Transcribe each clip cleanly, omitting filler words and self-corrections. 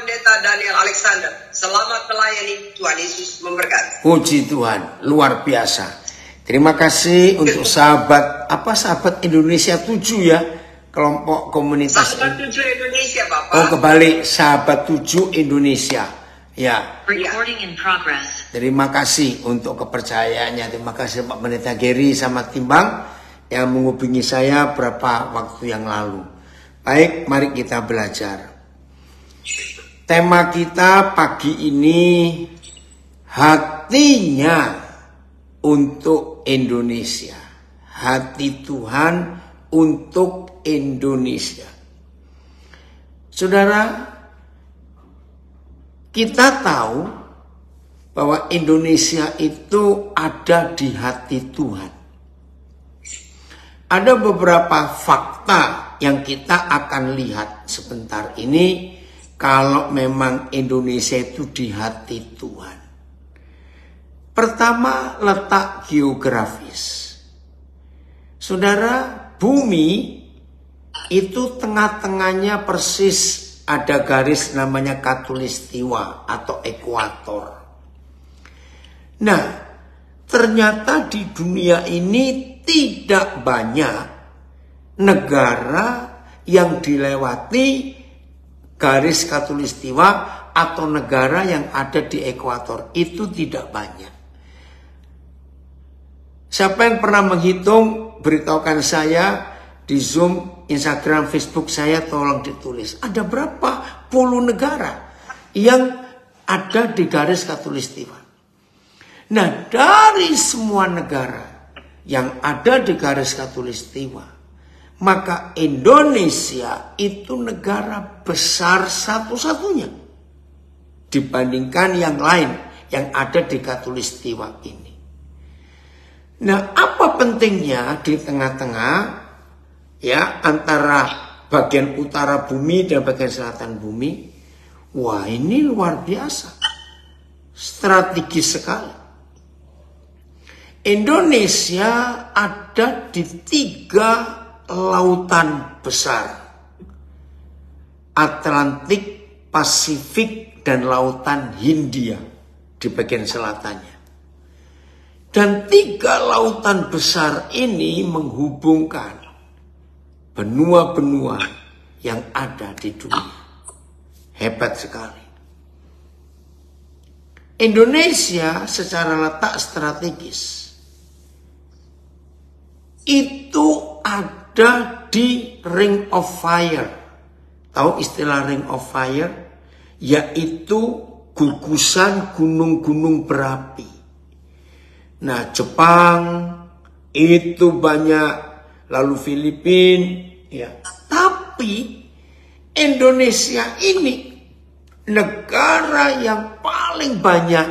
Pendeta Daniel Alexander. Selamat melayani, Tuhan Yesus memberkati. Puji Tuhan, luar biasa. Terima kasih untuk sahabat Indonesia 7 ya, kelompok komunitas. Sahabat 7 Indonesia, Bapak. Oh, kebalik, sahabat 7 Indonesia. Ya. Recording in progress. Terima kasih untuk kepercayaannya. Terima kasih Pak Pendeta Geri sama Timbang yang menghubungi saya beberapa waktu yang lalu. Baik, mari kita belajar. Tema kita pagi ini, hatinya untuk Indonesia. Hati Tuhan untuk Indonesia. Saudara, kita tahu bahwa Indonesia itu ada di hati Tuhan. Ada beberapa fakta yang kita akan lihat sebentar ini kalau memang Indonesia itu di hati Tuhan. Pertama, letak geografis. Saudara, bumi itu tengah-tengahnya persis ada garis namanya khatulistiwa atau ekuator. Nah, ternyata di dunia ini tidak banyak negara yang dilewati garis khatulistiwa atau negara yang ada di ekuator. Itu tidak banyak. Siapa yang pernah menghitung, beritahukan saya di Zoom, Instagram, Facebook saya, tolong ditulis. Ada berapa puluh negara yang ada di garis khatulistiwa. Nah, dari semua negara yang ada di garis khatulistiwa, maka Indonesia itu negara besar satu-satunya dibandingkan yang lain yang ada di khatulistiwa ini. Nah, apa pentingnya di tengah-tengah ya antara bagian utara bumi dan bagian selatan bumi? Wah, ini luar biasa. Strategis sekali. Indonesia ada di 3 lautan besar. Atlantik, Pasifik, dan lautan Hindia di bagian selatannya. Dan 3 lautan besar ini menghubungkan benua-benua yang ada di dunia. Hebat sekali. Indonesia secara letak strategis itu ada di Ring of Fire. Tahu istilah Ring of Fire? Yaitu gugusan gunung-gunung berapi. Nah, Jepang itu banyak, lalu Filipina, ya. Tapi Indonesia ini negara yang paling banyak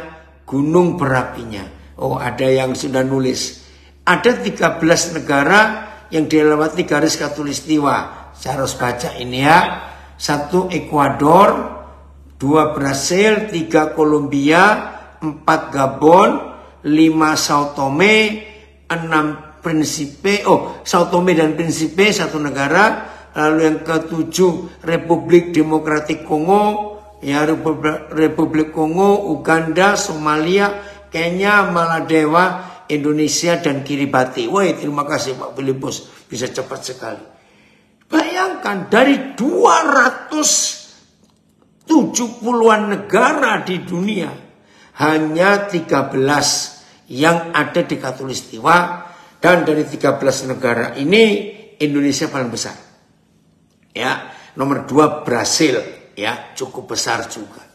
gunung berapinya. Oh, ada yang sudah nulis. Ada 13 negara yang dilewati garis khatulistiwa. Saya harus baca ini ya. 1 Ekuador, 2 Brasil, 3 Kolombia, 4 Gabon, 5 Sao Tome, 6 Principe, Sao Tome dan Principe 1 negara, lalu yang ke-7 Republik Demokratik Kongo, ya Republik Kongo, Uganda, Somalia, Kenya, Maladewa, Indonesia dan Kiribati. Wah, terima kasih Pak Filipus, bisa cepat sekali. Bayangkan dari 270-an negara di dunia, hanya 13 yang ada di khatulistiwa, dan dari 13 negara ini Indonesia paling besar. Ya, nomor 2 Brasil, ya, cukup besar juga.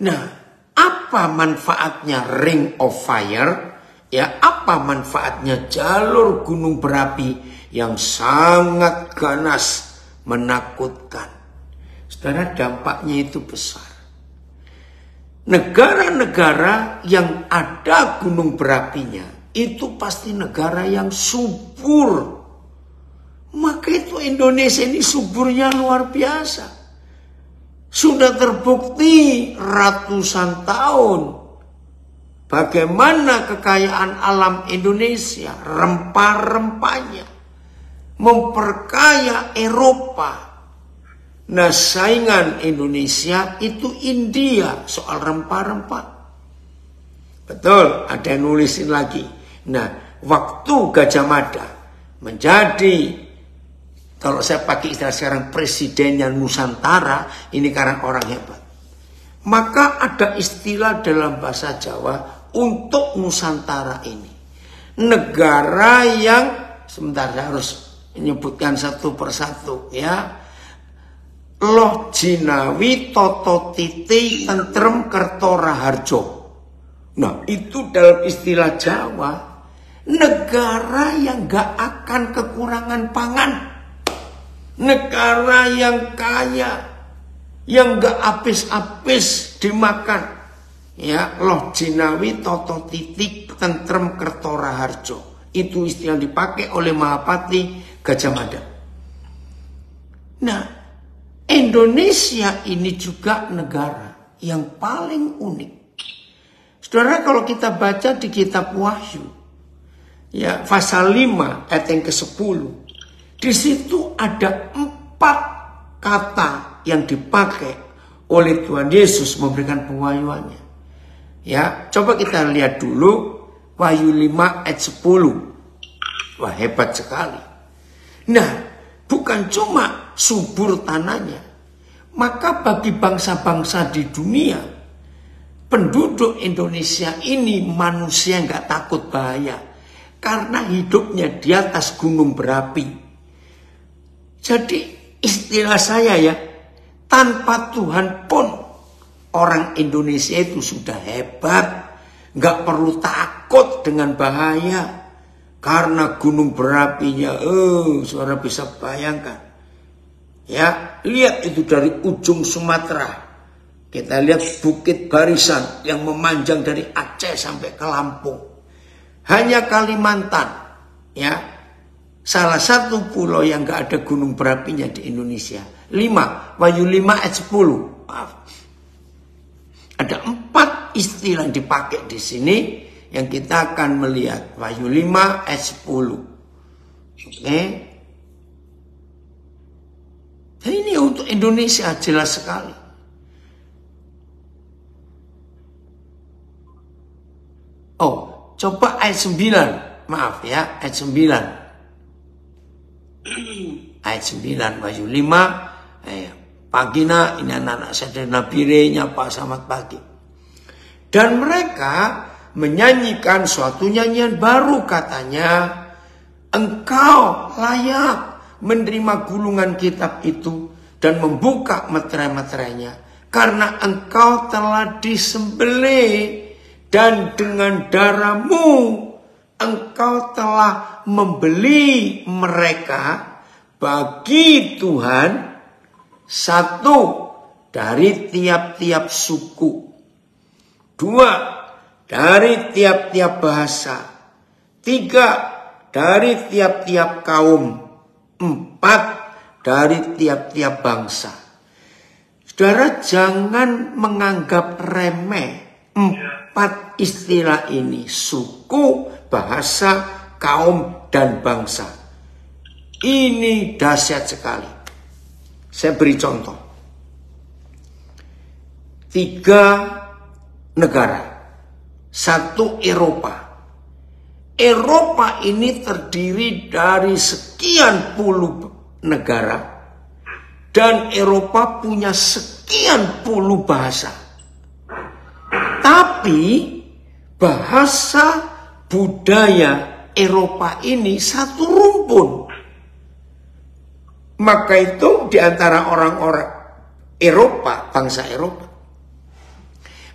Nah, apa manfaatnya Ring of Fire? Ya, apa manfaatnya jalur gunung berapi yang sangat ganas, menakutkan? Saudara, dampaknya itu besar. Negara-negara yang ada gunung berapinya itu pasti negara yang subur. Maka itu Indonesia ini suburnya luar biasa. Sudah terbukti ratusan tahun bagaimana kekayaan alam Indonesia, rempah-rempahnya memperkaya Eropa. Nah, saingan Indonesia itu India soal rempah-rempah. Betul, ada yang nulisin lagi. Nah, waktu Gajah Mada menjadi, kalau saya pakai istilah sekarang, presidennya Nusantara, ini karena orang hebat. Maka ada istilah dalam bahasa Jawa untuk Nusantara ini. Negara yang, sebentar saya harus menyebutkan satu persatu ya. Loh Jinawi Toto Titi Tentrem Kertora Harjo. Nah, itu dalam istilah Jawa, negara yang gak akan kekurangan pangan. Negara yang kaya, yang gak habis-habis dimakan. Ya, Loh Jinawi Toto Titi Tentrem Kertora Harjo. Itu istilah yang dipakai oleh Mahapati Gajah Mada. Nah, Indonesia ini juga negara yang paling unik. Saudara, kalau kita baca di kitab Wahyu, ya, pasal 5 ayat yang ke-10, di situ ada 4 kata yang dipakai oleh Tuhan Yesus memberikan pewahyuannya. Ya, coba kita lihat dulu Wahyu 5 ayat 10. Wah, hebat sekali. Nah, bukan cuma subur tanahnya, maka bagi bangsa-bangsa di dunia, penduduk Indonesia ini manusia yang gak takut bahaya, karena hidupnya di atas gunung berapi. Jadi istilah saya ya, tanpa Tuhan pun orang Indonesia itu sudah hebat, gak perlu takut dengan bahaya. Karena gunung berapinya, saudara bisa bayangkan. Ya, lihat itu dari ujung Sumatera. Kita lihat Bukit Barisan yang memanjang dari Aceh sampai ke Lampung. Hanya Kalimantan, ya, salah satu pulau yang gak ada gunung berapinya di Indonesia. 5, Wahyu 5 ayat 10. Maaf. Ada 4 istilah yang dipakai di sini yang kita akan melihat. Wahyu 5 ayat 10. Oke. Dan ini untuk Indonesia jelas sekali. Oh, coba ayat 9. Maaf ya, ayat 9. Ayat 9 Wahyu 5. Pagi nak, ini anak-anak saya dari Nabire, nyapa selamat pagi. Dan mereka menyanyikan suatu nyanyian baru, katanya, engkau layak menerima gulungan kitab itu dan membuka meterai-meterainya, karena engkau telah disembelih dan dengan darahmu engkau telah membeli mereka bagi Tuhan satu dari tiap-tiap suku, 2 dari tiap-tiap bahasa, 3 dari tiap-tiap kaum, 4 dari tiap-tiap bangsa. Saudara, jangan menganggap remeh 4 istilah ini, suku, bahasa, kaum, dan bangsa. Ini dahsyat sekali. Saya beri contoh. 3 negara. 1 Eropa. Eropa ini terdiri dari sekian puluh negara. Dan Eropa punya sekian puluh bahasa. Tapi bahasa budaya Eropa ini satu rumpun. Maka itu di antara orang-orang Eropa, bangsa Eropa,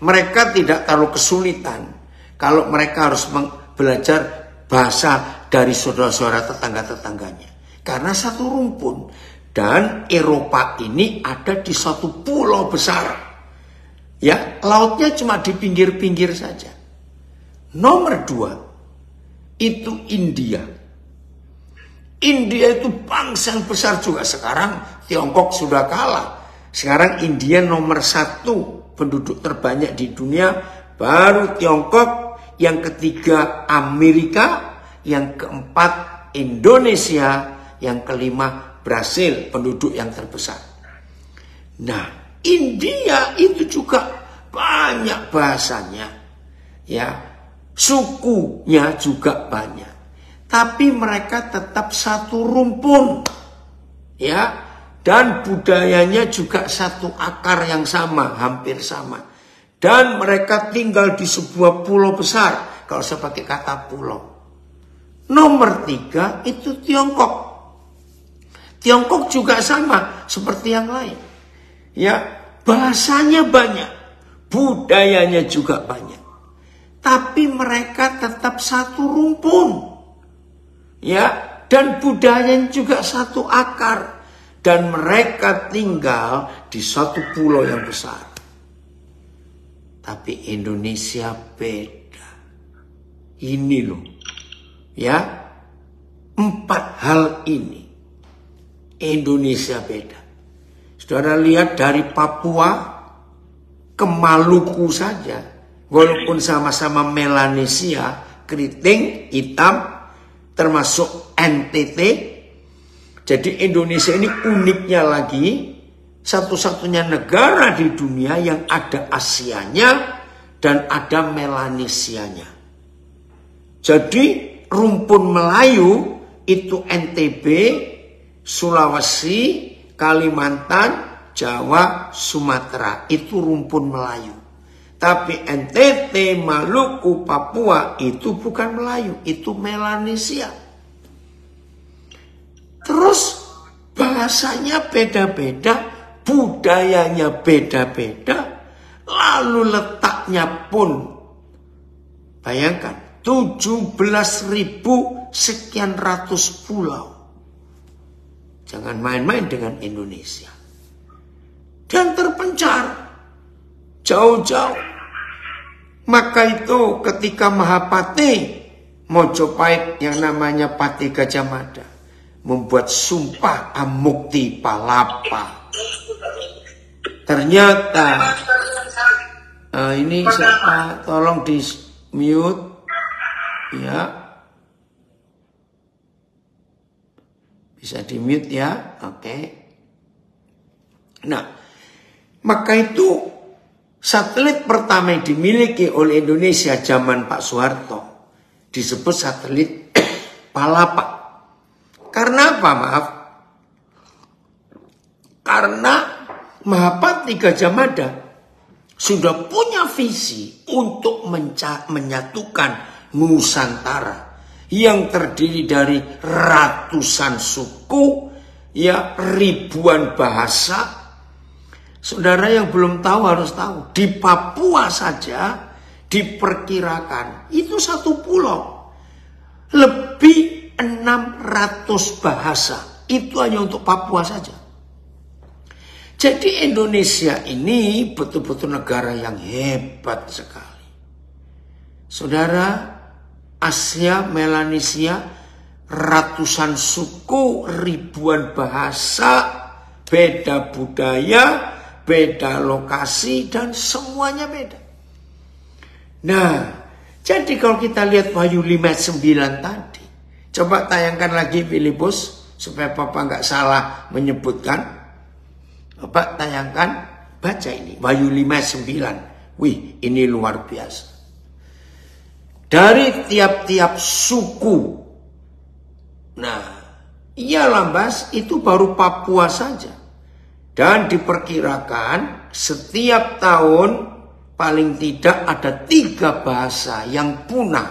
mereka tidak terlalu kesulitan kalau mereka harus belajar bahasa dari saudara-saudara tetangga-tetangganya. Karena satu rumpun. Dan Eropa ini ada di suatu pulau besar. Ya, lautnya cuma di pinggir-pinggir saja. Nomor 2, itu India. India itu bangsa yang besar juga. Sekarang Tiongkok sudah kalah. Sekarang India nomor 1 penduduk terbanyak di dunia, baru Tiongkok, yang ketiga Amerika, yang keempat Indonesia, yang kelima Brasil, penduduk yang terbesar. Nah, India itu juga banyak bahasanya. Ya, sukunya juga banyak. Tapi mereka tetap satu rumpun. Ya, dan budayanya juga satu akar yang sama, hampir sama. Dan mereka tinggal di sebuah pulau besar. Kalau saya pakai kata pulau. Nomor 3 itu Tiongkok. Tiongkok juga sama seperti yang lain. Ya, bahasanya banyak, budayanya juga banyak. Tapi mereka tetap satu rumpun. Ya, dan budayanya juga satu akar. Dan mereka tinggal di satu pulau yang besar. Tapi Indonesia beda. Ini loh. Ya, 4 hal ini. Indonesia beda. Saudara lihat dari Papua ke Maluku saja. Walaupun sama-sama Melanesia, keriting, hitam, termasuk NTT. Jadi Indonesia ini uniknya lagi, satu-satunya negara di dunia yang ada Asianya dan ada Melanesianya. Jadi rumpun Melayu itu NTB, Sulawesi, Kalimantan, Jawa, Sumatera. Itu rumpun Melayu. Tapi NTT, Maluku, Papua itu bukan Melayu, itu Melanesia. Terus bahasanya beda-beda, budayanya beda-beda, lalu letaknya pun, bayangkan, 17.000 sekian ratus pulau. Jangan main-main dengan Indonesia. Dan terpencar jauh-jauh. Maka itu ketika Mahapati Mojopahit yang namanya Pati Gajah Mada membuat sumpah Amukti Palapa. Ternyata ini siapa? Tolong di mute ya. Bisa di mute ya. Oke. Nah, maka itu satelit pertama yang dimiliki oleh Indonesia zaman Pak Soeharto disebut satelit Palapa. Karena apa? Maaf. Karena Mahapati Gajah Mada sudah punya visi untuk menyatukan Nusantara yang terdiri dari ratusan suku, ya ribuan bahasa. Saudara yang belum tahu harus tahu, di Papua saja diperkirakan itu satu pulau lebih 600 bahasa. Itu hanya untuk Papua saja. Jadi Indonesia ini betul-betul negara yang hebat sekali. Saudara, Asia, Melanesia, ratusan suku, ribuan bahasa, beda budaya, beda lokasi, dan semuanya beda. Nah, jadi kalau kita lihat Wahyu 5:9 tadi, coba tayangkan lagi Filipus supaya Papa nggak salah menyebutkan. Bapak tayangkan, baca ini Wahyu 5:9. Wih, ini luar biasa. Dari tiap-tiap suku. Nah, iyalah Mas, itu baru Papua saja. Dan diperkirakan setiap tahun paling tidak ada 3 bahasa yang punah.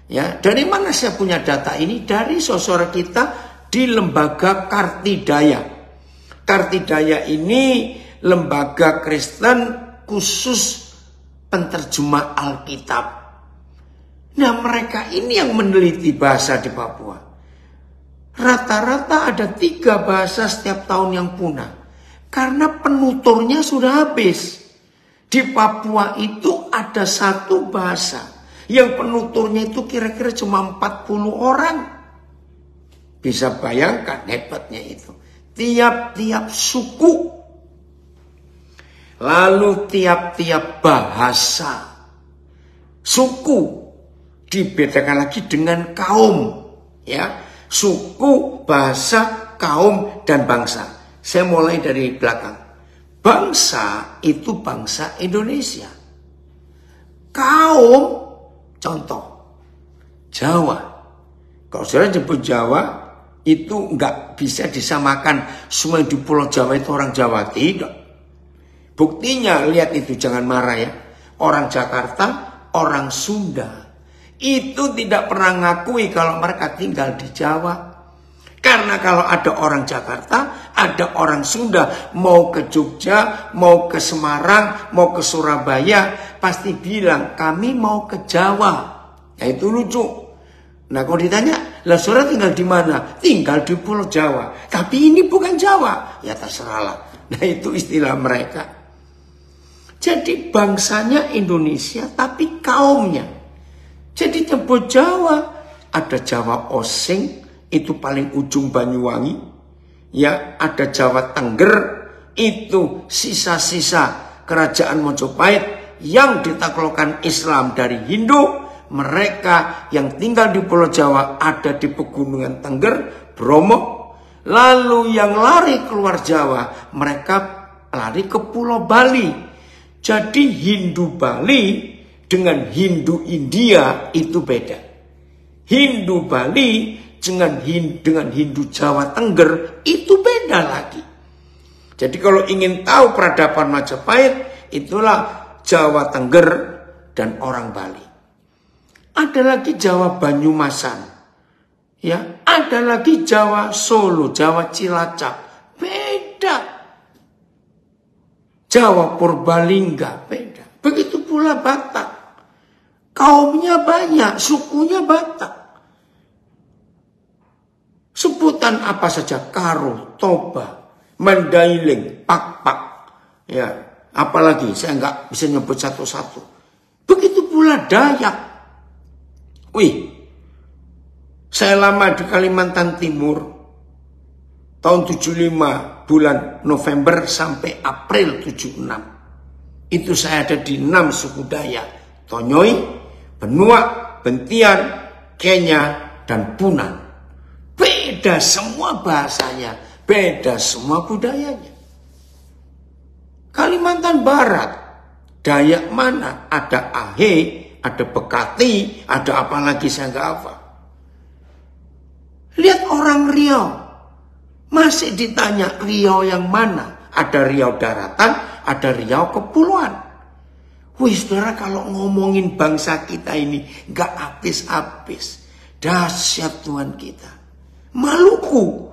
Ya, dari mana saya punya data ini? Dari saudara kita di lembaga Kartidaya. Kartidaya ini lembaga Kristen khusus penterjemah Alkitab. Nah, mereka ini yang meneliti bahasa di Papua. Rata-rata ada 3 bahasa setiap tahun yang punah. Karena penuturnya sudah habis. Di Papua itu ada 1 bahasa yang penuturnya itu kira-kira cuma 40 orang. Bisa bayangkan hebatnya itu. Tiap-tiap suku. Lalu tiap-tiap bahasa. Suku dibedakan lagi dengan kaum. Ya, suku, bahasa, kaum, dan bangsa. Saya mulai dari belakang. Bangsa itu bangsa Indonesia. Kaum, contoh, Jawa. Kalau saudara nyebut Jawa, itu nggak bisa disamakan semua di Pulau Jawa itu orang Jawa. Tidak. Buktinya, lihat itu, jangan marah ya. Orang Jakarta, orang Sunda. Itu tidak pernah ngakui kalau mereka tinggal di Jawa. Karena kalau ada orang Jakarta, ada orang Sunda, mau ke Jogja, mau ke Semarang, mau ke Surabaya, pasti bilang kami mau ke Jawa. Ya itu lucu. Nah kalau ditanya, lah saudara tinggal di mana? Tinggal di Pulau Jawa. Tapi ini bukan Jawa. Ya terserahlah. Nah itu istilah mereka. Jadi bangsanya Indonesia, tapi kaumnya. Jadi nyebut Jawa, ada Jawa Osing, itu paling ujung Banyuwangi. Ya, ada Jawa Tengger, itu sisa-sisa kerajaan Mojopahit yang ditaklukkan Islam dari Hindu. Mereka yang tinggal di Pulau Jawa ada di pegunungan Tengger, Bromo. Lalu yang lari keluar Jawa, mereka lari ke Pulau Bali. Jadi Hindu Bali dengan Hindu India itu beda. Hindu Bali dengan Hindu Jawa Tengger itu beda lagi. Jadi kalau ingin tahu peradaban Majapahit, itulah Jawa Tengger dan orang Bali. Ada lagi Jawa Banyumasan. Ya, ada lagi Jawa Solo, Jawa Cilacap. Beda. Jawa Purbalingga beda. Begitu pula Batak. Kaumnya banyak, sukunya Batak. Sebutan apa saja, Karo, Toba, Mandailing, Pak-Pak. Ya, apalagi saya nggak bisa nyebut satu-satu. Begitu pula Dayak. Wih, saya lama di Kalimantan Timur. Tahun 75, bulan November sampai April 76. Itu saya ada di 6 suku Dayak. Tonyoy, Benua, Bentian, Kenya, dan Punan. Beda semua bahasanya, beda semua budayanya. Kalimantan Barat, Dayak mana? Ada Ahe, ada Bekati, ada apa lagi saya nggak hafal. Lihat orang Riau, masih ditanya Riau yang mana? Ada Riau daratan, ada Riau kepulauan. Wih saudara, kalau ngomongin bangsa kita ini nggak habis-habis. Dahsyat Tuhan kita. Maluku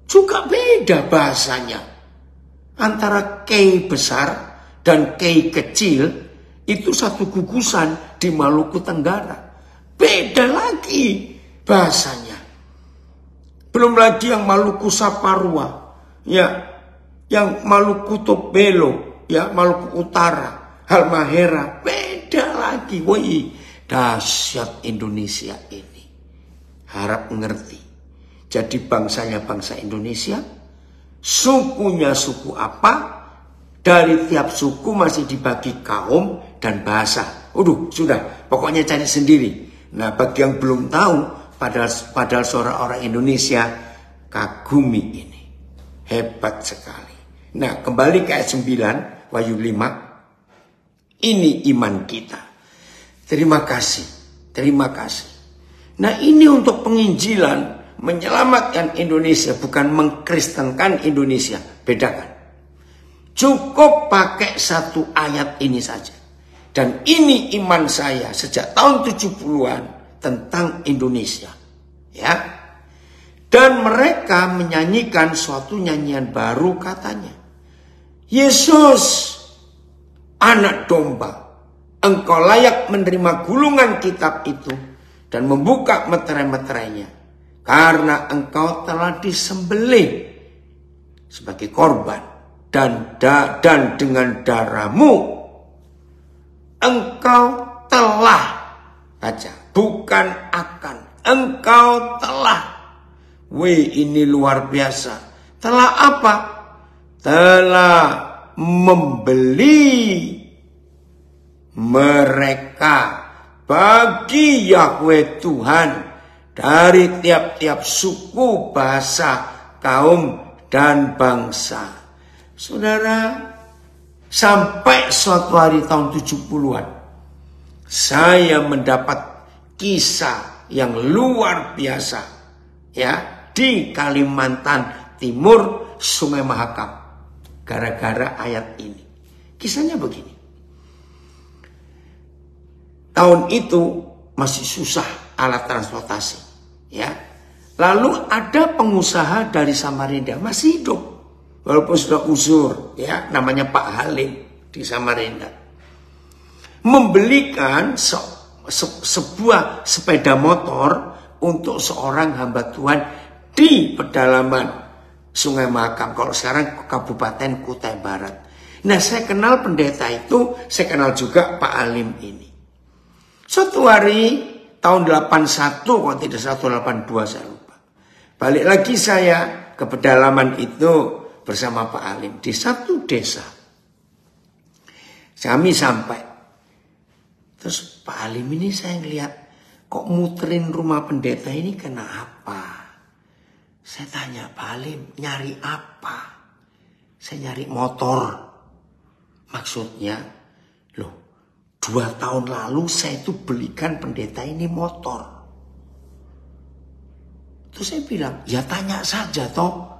juga beda bahasanya. Antara kei besar dan kei kecil itu satu gugusan di Maluku Tenggara. Beda lagi bahasanya. Belum lagi yang Maluku Saparua, ya, yang Maluku Tobelo, ya, Maluku Utara, Halmahera, beda lagi. Woi, dahsyat Indonesia ini. Harap ngerti. Jadi bangsanya bangsa Indonesia, sukunya suku apa, dari tiap suku masih dibagi kaum dan bahasa. Sudah, pokoknya cari sendiri. Nah, bagi yang belum tahu, padahal seorang orang Indonesia, kagumi ini. Hebat sekali. Nah, kembali ke ayat 9, Wahyu 5. Ini iman kita. Terima kasih. Terima kasih. Nah, ini untuk penginjilan. Menyelamatkan Indonesia, bukan mengkristenkan Indonesia. Bedakan. Cukup pakai satu ayat ini saja. Dan ini iman saya sejak tahun 70-an tentang Indonesia. Ya. Dan mereka menyanyikan suatu nyanyian baru katanya. Yesus, anak domba, engkau layak menerima gulungan kitab itu dan membuka meterai-meterainya. Karena engkau telah disembelih sebagai korban dan dengan darahmu engkau telah, baca, bukan akan, engkau telah. Wih, ini luar biasa. Telah apa? Telah membeli mereka bagi Yahweh Tuhan dari tiap-tiap suku, bahasa, kaum, dan bangsa. Saudara, Sampai suatu hari tahun 70-an, saya mendapat kisah yang luar biasa, ya, di Kalimantan Timur, Sungai Mahakam, gara-gara ayat ini. Kisahnya begini. Tahun itu masih susah alat transportasi, ya. Lalu ada pengusaha dari Samarinda masih hidup, walaupun sudah uzur, ya, namanya Pak Halim di Samarinda, membelikan sebuah sepeda motor untuk seorang hamba Tuhan di pedalaman Sungai Mahakam, kalau sekarang Kabupaten Kutai Barat. Nah, saya kenal pendeta itu, saya kenal juga Pak Halim ini. Suatu hari tahun 81, kalau tidak 182, saya lupa. Balik lagi saya ke pedalaman itu bersama Pak Halim di satu desa. Kami sampai. Terus Pak Halim ini saya ngeliat, kok muterin rumah pendeta ini kenapa? Saya tanya, Pak Halim, nyari apa? Saya nyari motor. Maksudnya, loh, 2 tahun lalu saya itu belikan pendeta ini motor. Terus saya bilang, ya tanya saja toh.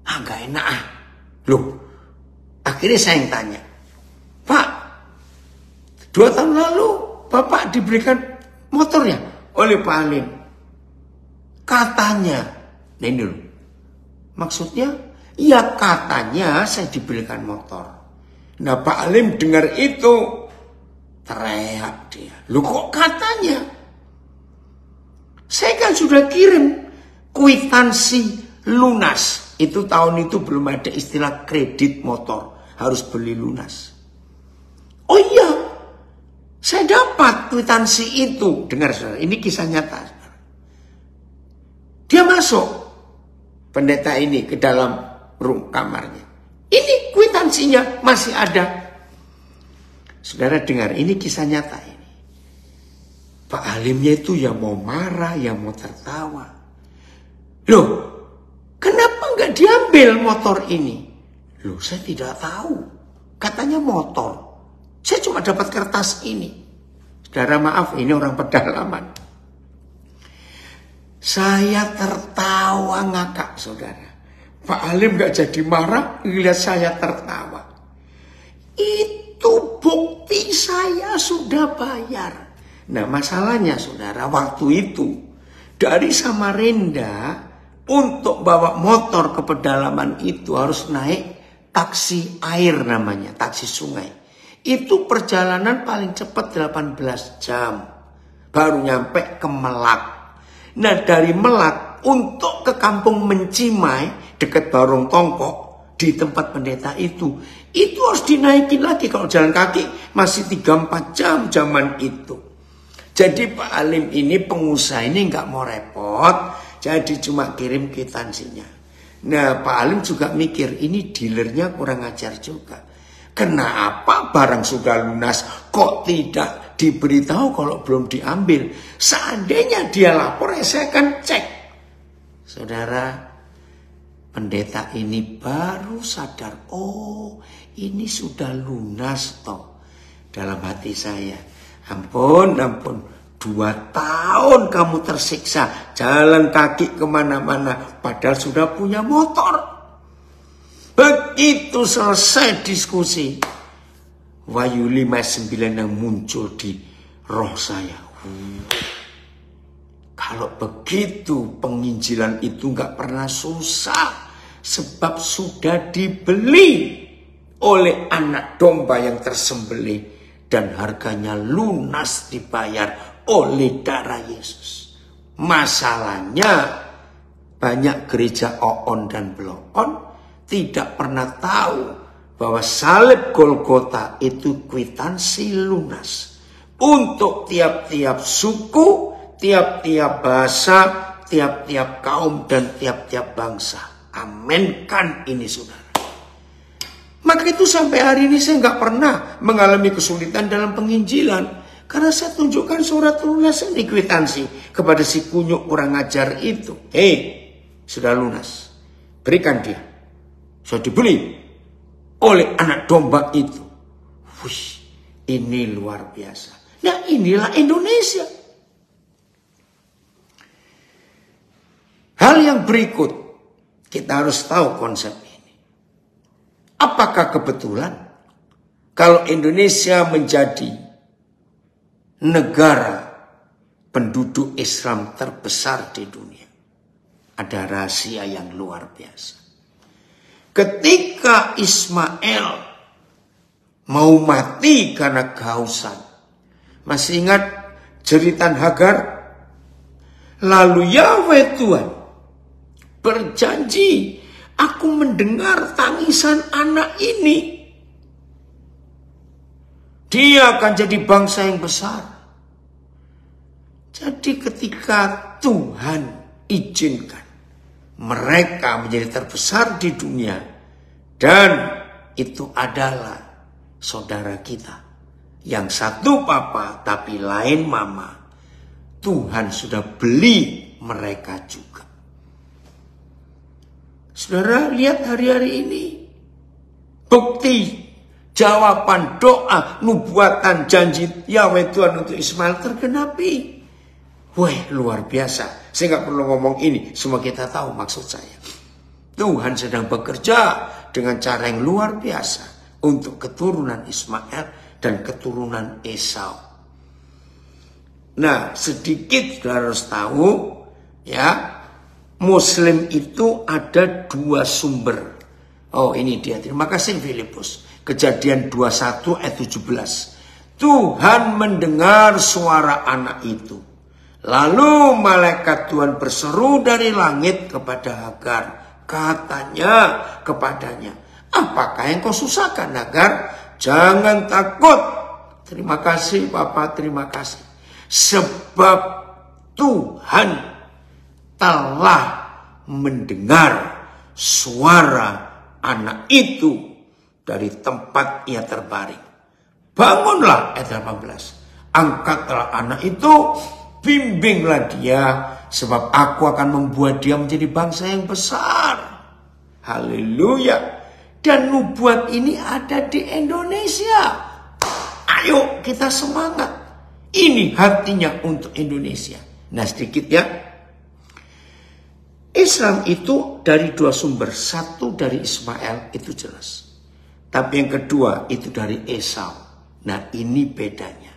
Gak enak ah. Loh, akhirnya saya yang tanya, Pak, 2 tahun lalu Bapak diberikan motornya oleh Pak Halim. Katanya, nah ini loh, maksudnya, ya katanya saya diberikan motor. Nah Pak Halim dengar itu, teriak dia. Loh kok katanya? Saya kan sudah kirim kwitansi lunas. Itu tahun itu belum ada istilah kredit motor. Harus beli lunas. Oh iya, saya dapat kwitansi itu. Dengar saudara, ini kisah nyata. Dia masuk, pendeta ini, ke dalam kamarnya. Ini kwitansinya masih ada. Saudara dengar, ini kisah nyata ini. Pak Halimnya itu yang mau marah, yang mau tertawa. Loh, kenapa nggak diambil motor ini? Loh, saya tidak tahu. Katanya motor. Saya cuma dapat kertas ini. Saudara maaf, ini orang pedalaman. Saya tertawa ngakak, saudara. Pak Halim gak jadi marah, lihat saya tertawa. Itu bukti saya sudah bayar. Nah masalahnya saudara, waktu itu dari Samarinda untuk bawa motor ke pedalaman itu harus naik taksi air namanya, taksi sungai. Itu perjalanan paling cepat 18 jam. Baru nyampe ke Melak. Nah dari Melak untuk ke kampung Mencimai dekat Barong Tongkok di tempat pendeta itu harus dinaikin lagi. Kalau jalan kaki masih 3-4 jam zaman itu. Jadi Pak Halim ini pengusaha ini nggak mau repot, jadi cuma kirim kwitansinya. Nah Pak Halim juga mikir ini dealernya kurang ajar juga. Kenapa barang sudah lunas kok tidak diberitahu kalau belum diambil? Seandainya dia lapor, saya akan cek. Saudara, pendeta ini baru sadar, oh ini sudah lunas toh. Dalam hati saya, ampun, 2 tahun kamu tersiksa, jalan kaki kemana-mana, padahal sudah punya motor. Begitu selesai diskusi, Wahyu 5:9 yang muncul di roh saya. Kalau begitu penginjilan itu gak pernah susah. Sebab sudah dibeli oleh anak domba yang tersembelih. Dan harganya lunas dibayar oleh darah Yesus. Masalahnya banyak gereja Oon dan Bloon tidak pernah tahu bahwa salib Golgota itu kwitansi lunas untuk tiap-tiap suku, tiap-tiap bahasa, tiap-tiap kaum dan tiap-tiap bangsa. Aminkan ini saudara. Maka itu sampai hari ini saya nggak pernah mengalami kesulitan dalam penginjilan. Karena saya tunjukkan surat lunas ini kwitansi kepada si kunyuk kurang ajar itu. Hei, sudah lunas. Berikan dia. Sudah dibeli. oleh anak domba itu. Wih, ini luar biasa. Nah, inilah Indonesia. Hal yang berikut, kita harus tahu konsep ini. Apakah kebetulan kalau Indonesia menjadi negara penduduk Islam terbesar di dunia? Ada rahasia yang luar biasa. Ketika Ismail mau mati karena kehausan, masih ingat jeritan Hagar? Lalu Yahweh Tuhan berjanji, aku mendengar tangisan anak ini. Dia akan jadi bangsa yang besar. Jadi ketika Tuhan izinkan mereka menjadi terbesar di dunia, dan itu adalah saudara kita yang satu papa tapi lain mama, Tuhan sudah beli mereka juga. Saudara lihat hari-hari ini bukti jawaban doa, nubuatan, janji Yahweh Tuhan untuk Ismail tergenapi. Wah, luar biasa. Saya nggak perlu ngomong ini, semua kita tahu maksud saya. Tuhan sedang bekerja dengan cara yang luar biasa untuk keturunan Ismail dan keturunan Esau. Nah, sedikit saudara harus tahu, ya, Muslim itu ada dua sumber. Oh, ini dia. Terima kasih Filipus. Kejadian 21 ayat 17. Tuhan mendengar suara anak itu. Lalu malaikat Tuhan berseru dari langit kepada Hagar. Katanya kepadanya, apakah yang kau susahkan Hagar? Jangan takut. Terima kasih Bapak, terima kasih. Sebab Tuhan telah mendengar suara anak itu dari tempat ia terbaring. Bangunlah, ayat 18. Angkatlah anak itu, bimbinglah dia, sebab aku akan membuat dia menjadi bangsa yang besar. Haleluya. Dan nubuat ini ada di Indonesia. Ayo kita semangat. Ini hatinya untuk Indonesia. Nah, sedikit ya. Islam itu dari dua sumber. Satu dari Ismail, itu jelas. Tapi yang kedua itu dari Esau. Nah, ini bedanya.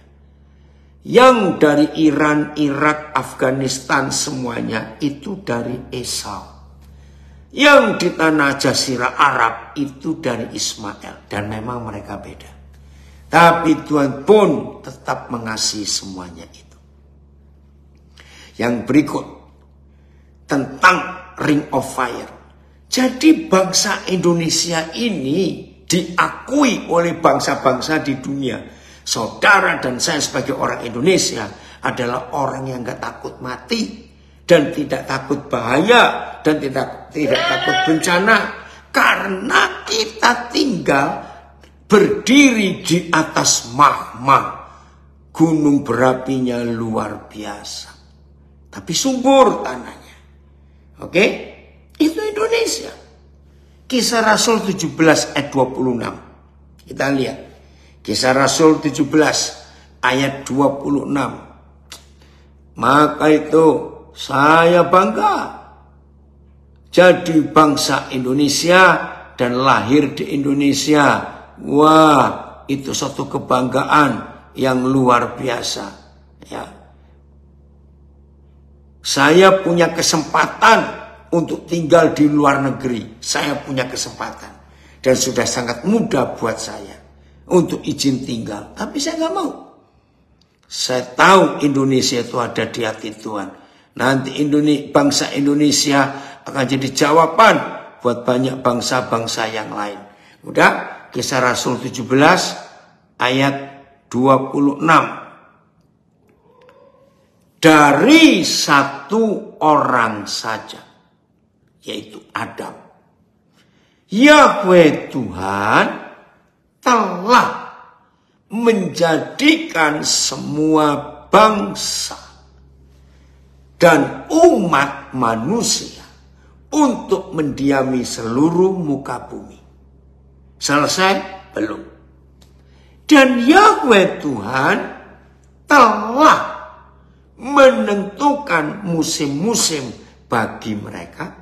Yang dari Iran, Irak, Afghanistan semuanya itu dari Esau. Yang di tanah Jazirah Arab itu dari Ismail. Dan memang mereka beda. Tapi Tuhan pun tetap mengasihi semuanya itu. Yang berikut. Tentang Ring of Fire. Jadi bangsa Indonesia ini diakui oleh bangsa-bangsa di dunia. Saudara dan saya sebagai orang Indonesia adalah orang yang gak takut mati. Dan tidak takut bahaya. Dan tidak takut bencana. Karena kita tinggal berdiri di atas mahmah. Gunung berapinya luar biasa. Tapi subur tanahnya. Oke? Itu Indonesia. Kisah Rasul 17 ayat 26. Kita lihat. Kisah Rasul 17 ayat 26. Maka itu saya bangga jadi bangsa Indonesia dan lahir di Indonesia. Wah, itu suatu kebanggaan yang luar biasa. Ya. Saya punya kesempatan untuk tinggal di luar negeri. Saya punya kesempatan. Dan sudah sangat mudah buat saya untuk izin tinggal. Tapi saya nggak mau. Saya tahu Indonesia itu ada di hati Tuhan. Nanti bangsa Indonesia akan jadi jawaban buat banyak bangsa-bangsa yang lain. Udah, Kisah Rasul 17 ayat 26. Dari satu orang saja, yaitu Adam, Yahweh Tuhan telah menjadikan semua bangsa dan umat manusia untuk mendiami seluruh muka bumi. Selesai? Belum. Dan Yahweh Tuhan telah menentukan musim-musim bagi mereka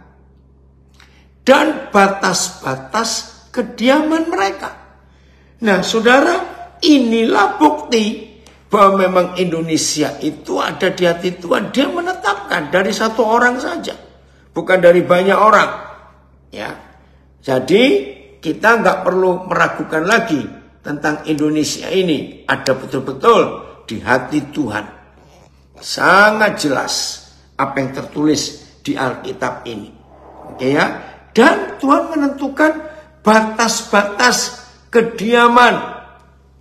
dan batas-batas kediaman mereka. Nah, saudara, inilah bukti bahwa memang Indonesia itu ada di hati Tuhan. Dia menetapkan dari satu orang saja, bukan dari banyak orang. Ya, jadi kita nggak perlu meragukan lagi tentang Indonesia ini ada betul-betul di hati Tuhan. Sangat jelas apa yang tertulis di Alkitab ini. Oke ya, dan Tuhan menentukan batas-batas kediaman,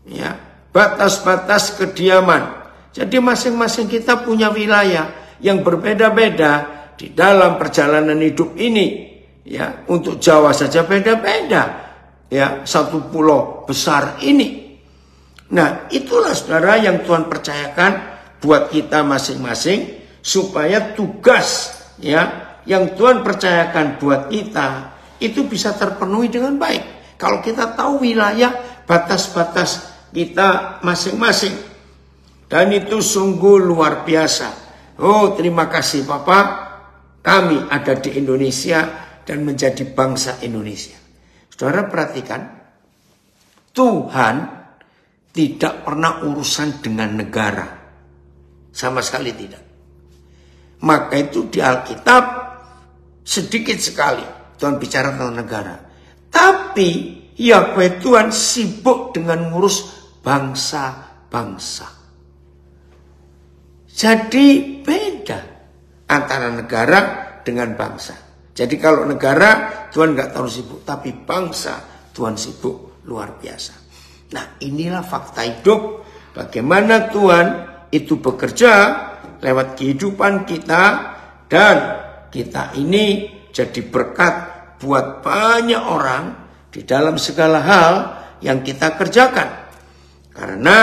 ya, batas-batas kediaman. Jadi masing-masing kita punya wilayah yang berbeda-beda di dalam perjalanan hidup ini. Ya, untuk Jawa saja beda-beda. Ya, satu pulau besar ini. Nah, itulah saudara yang Tuhan percayakan buat kita masing-masing supaya tugas ya yang Tuhan percayakan buat kita itu bisa terpenuhi dengan baik. Kalau kita tahu wilayah batas-batas kita masing-masing. Dan itu sungguh luar biasa. Oh, terima kasih Bapak. Kami ada di Indonesia dan menjadi bangsa Indonesia. Saudara perhatikan, Tuhan tidak pernah urusan dengan negara. Sama sekali tidak. Maka itu di Alkitab sedikit sekali Tuhan bicara tentang negara. Tapi Yahweh Tuhan sibuk dengan ngurus bangsa-bangsa. Jadi beda antara negara dengan bangsa. Jadi kalau negara Tuhan nggak terlalu sibuk, tapi bangsa Tuhan sibuk luar biasa. Nah, inilah fakta hidup bagaimana Tuhan itu bekerja lewat kehidupan kita dan kita ini jadi berkat buat banyak orang di dalam segala hal yang kita kerjakan. Karena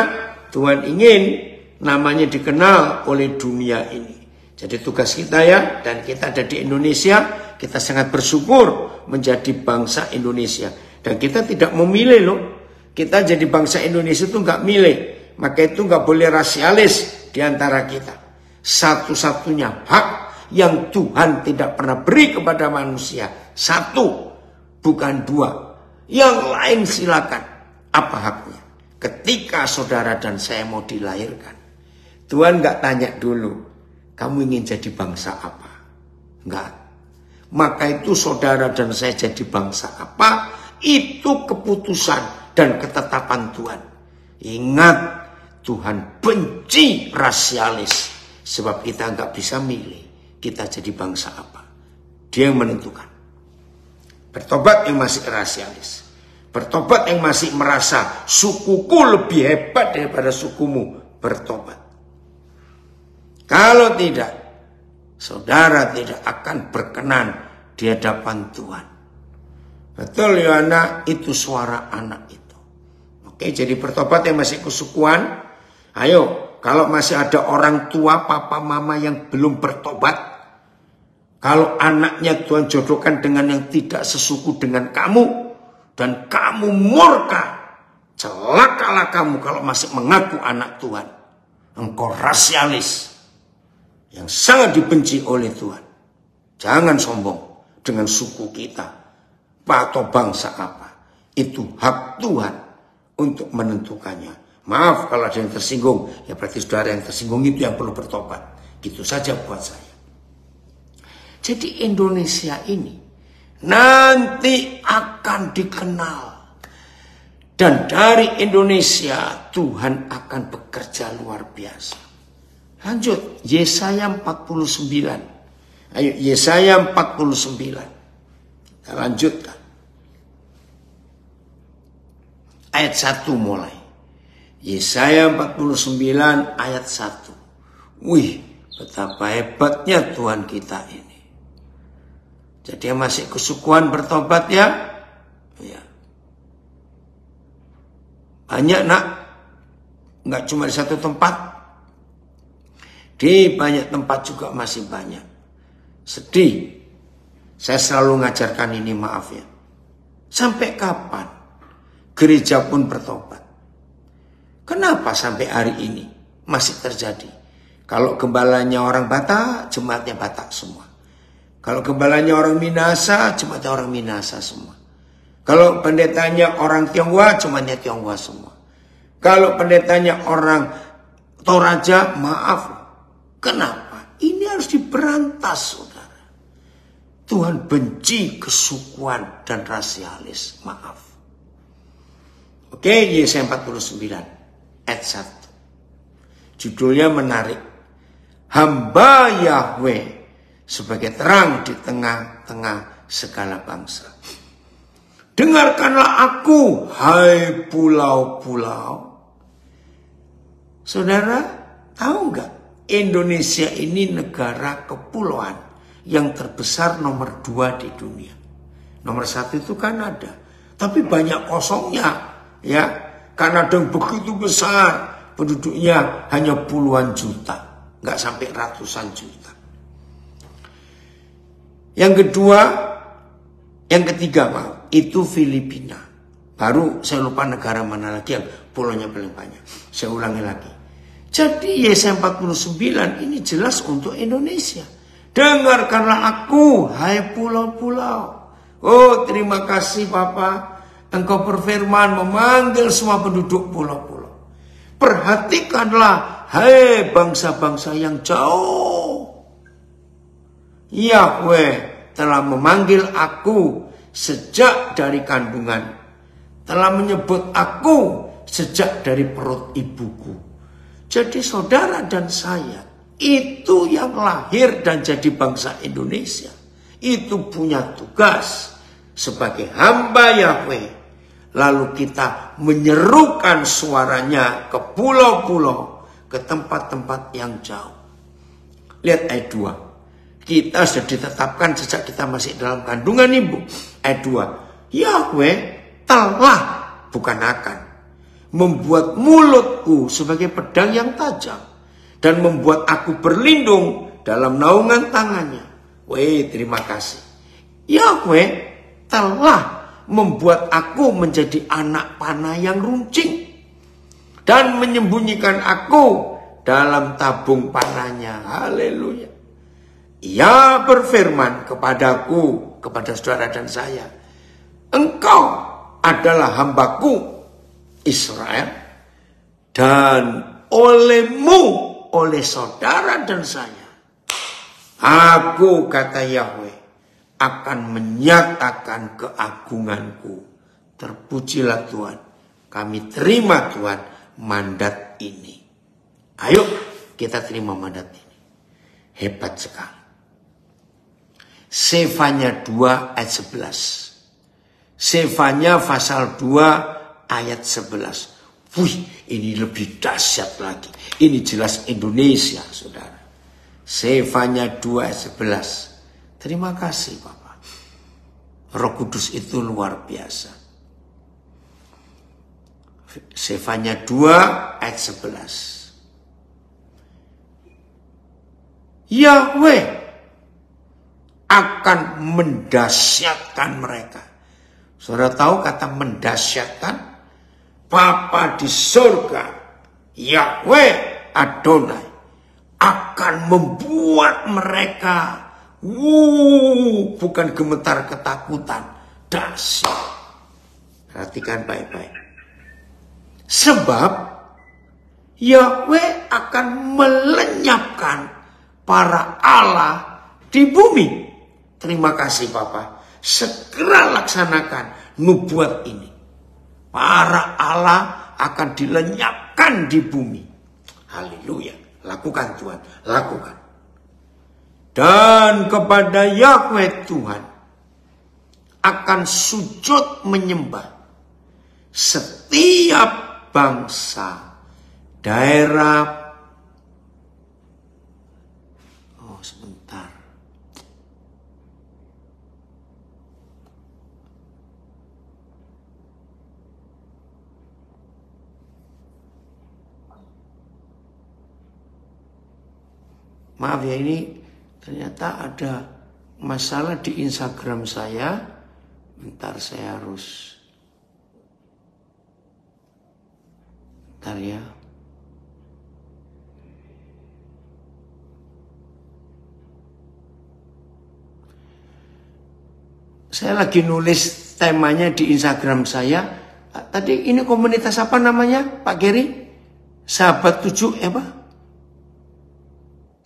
Tuhan ingin namanya dikenal oleh dunia ini. Jadi tugas kita ya, dan kita ada di Indonesia, kita sangat bersyukur menjadi bangsa Indonesia. Dan kita tidak memilih loh. Kita jadi bangsa Indonesia itu nggak milih. Maka itu nggak boleh rasialis di antara kita. Satu-satunya hak yang Tuhan tidak pernah beri kepada manusia. Satu, bukan dua. Yang lain silakan. Apa haknya? Ketika saudara dan saya mau dilahirkan, Tuhan nggak tanya dulu, kamu ingin jadi bangsa apa? Enggak. Maka itu saudara dan saya jadi bangsa apa? Itu keputusan dan ketetapan Tuhan. Ingat, Tuhan benci rasialis. Sebab kita enggak bisa milih kita jadi bangsa apa. Dia yang menentukan. Bertobat yang masih rasialis. Bertobat yang masih merasa sukuku lebih hebat daripada sukumu. Bertobat. Kalau tidak, saudara tidak akan berkenan di hadapan Tuhan. Betul ya anak, itu suara anak itu. Oke, jadi bertobat yang masih kesukuan. Ayo, kalau masih ada orang tua, papa, mama yang belum bertobat. Kalau anaknya Tuhan jodohkan dengan yang tidak sesuku dengan kamu. Dan kamu murka. Celakalah kamu kalau masih mengaku anak Tuhan. Engkau rasialis. Yang sangat dibenci oleh Tuhan. Jangan sombong dengan suku kita atau bangsa apa. Itu hak Tuhan untuk menentukannya. Maaf kalau ada yang tersinggung, ya berarti saudara yang tersinggung itu yang perlu bertobat. Gitu saja buat saya. Jadi Indonesia ini nanti akan dikenal. Dan dari Indonesia Tuhan akan bekerja luar biasa. Lanjut, Yesaya 49. Ayo, Yesaya 49. Kita lanjutkan. Ayat 1 mulai. Yesaya 49 ayat 1. Wih, betapa hebatnya Tuhan kita ini. Jadi yang masih kesukuan bertobat ya. Ya. Banyak nak. Enggak cuma di satu tempat. Di banyak tempat juga masih banyak. Sedih. Saya selalu ngajarkan ini, maaf ya. Sampai kapan gereja pun bertobat. Kenapa sampai hari ini masih terjadi? Kalau gembalanya orang Batak, jemaatnya Batak semua. Kalau gembalanya orang Minahasa, jemaatnya orang Minahasa semua. Kalau pendetanya orang Tionghoa, jemaatnya Tionghoa semua. Kalau pendetanya orang Toraja, maaf. Kenapa? Ini harus diberantas, saudara. Tuhan benci kesukuan dan rasialis. Maaf. Oke, Yesaya 49 ayat 1. Judulnya menarik. Hamba Yahweh sebagai terang di tengah-tengah segala bangsa. Dengarkanlah aku, hai pulau-pulau. Saudara, tahu nggak? Indonesia ini negara kepulauan yang terbesar nomor 2 di dunia. Nomor 1 itu Kanada. Tapi banyak kosongnya, ya. Kanada yang begitu besar, penduduknya hanya puluhan juta, nggak sampai ratusan juta. Yang ketiga, itu Filipina. Baru saya lupa negara mana lagi yang pulaunya paling banyak. Saya ulangi lagi. Jadi Yesaya 49 ini jelas untuk Indonesia. Dengarkanlah aku, hai pulau-pulau. Oh, terima kasih Bapak. Engkau berfirman memanggil semua penduduk pulau-pulau. Perhatikanlah, hai bangsa-bangsa yang jauh. Yahweh telah memanggil aku sejak dari kandungan. Telah menyebut aku sejak dari perut ibuku. Jadi saudara dan saya itu yang lahir dan jadi bangsa Indonesia. Itu punya tugas sebagai hamba Yahweh. Lalu kita menyerukan suaranya ke pulau-pulau, ke tempat-tempat yang jauh. Lihat ayat 2. Kita sudah ditetapkan sejak kita masih dalam kandungan ibu. Ayat 2. Yahweh telah, bukan akan, membuat mulutku sebagai pedang yang tajam. Dan membuat aku berlindung dalam naungan tangannya. Weh, terima kasih. Yahweh telah membuat aku menjadi anak panah yang runcing. Dan menyembunyikan aku dalam tabung panahnya. Haleluya. Ia berfirman kepadaku, kepada saudara dan saya, engkau adalah hambaku Israel, dan olehmu, oleh saudara dan saya, aku, kata Yahweh, akan menyatakan keagunganku. Terpujilah Tuhan, kami terima Tuhan mandat ini. Ayo kita terima mandat ini. Hebat sekali. Sefanya 2 ayat 11. Sefanya pasal 2 ayat 11. Wih, ini lebih dahsyat lagi. Ini jelas Indonesia, saudara. Sefanya 2 ayat 11. Terima kasih Bapak. Roh Kudus itu luar biasa. Sefanya 2 ayat 11. Yahweh akan mendahsyatkan mereka. Saudara tahu kata mendahsyatkan? Bapa di surga, Yahweh Adonai, akan membuat mereka bukan gemetar ketakutan, dahsyat. Perhatikan baik-baik. Sebab Yahweh akan melenyapkan para Allah di bumi. Terima kasih Bapak. Segera laksanakan nubuat ini. Para Allah akan dilenyapkan di bumi. Haleluya. Lakukan Tuhan. Lakukan. Dan kepada Yahweh Tuhan akan sujud menyembah setiap bangsa, daerah. Oh, sebentar. Maaf ya, ini ternyata ada masalah di Instagram saya. Bentar, saya harus Bentar ya. Saya lagi nulis temanya di Instagram saya. Tadi ini komunitas apa namanya, Pak Geri? Sahabat 7 apa?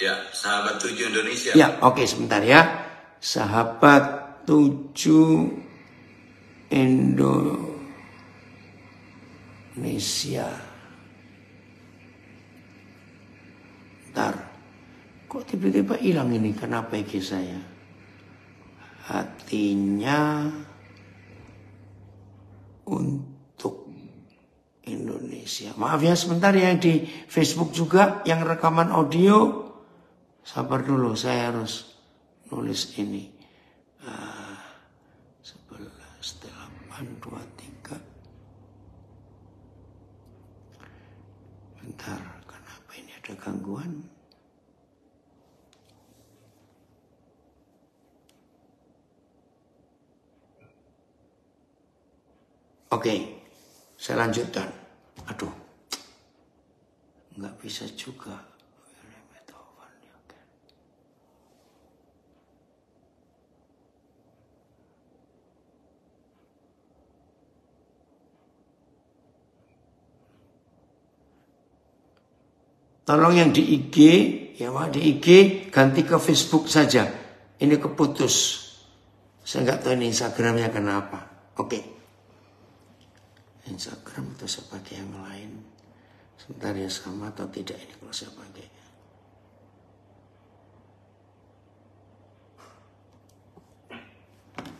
Ya, Sahabat 7 Indonesia. Ya, oke, sebentar ya. Sahabat 7 Indonesia. Bentar. Kok tiba-tiba hilang ini? Kenapa IG saya? Hatinya untuk Indonesia. Maaf ya sebentar ya, di Facebook juga yang rekaman audio. Sabar dulu, saya harus nulis ini. 11.823. Bentar, kenapa ini ada gangguan? Oke, saya lanjutkan. Aduh, nggak bisa juga. Tolong yang di IG, ya Pak, di IG ganti ke Facebook saja. Ini keputus. Saya nggak tahu ini Instagramnya kenapa. Oke. Instagram atau saya pakai yang lain. Sebentar ya, sama atau tidak ini kalau saya pakai.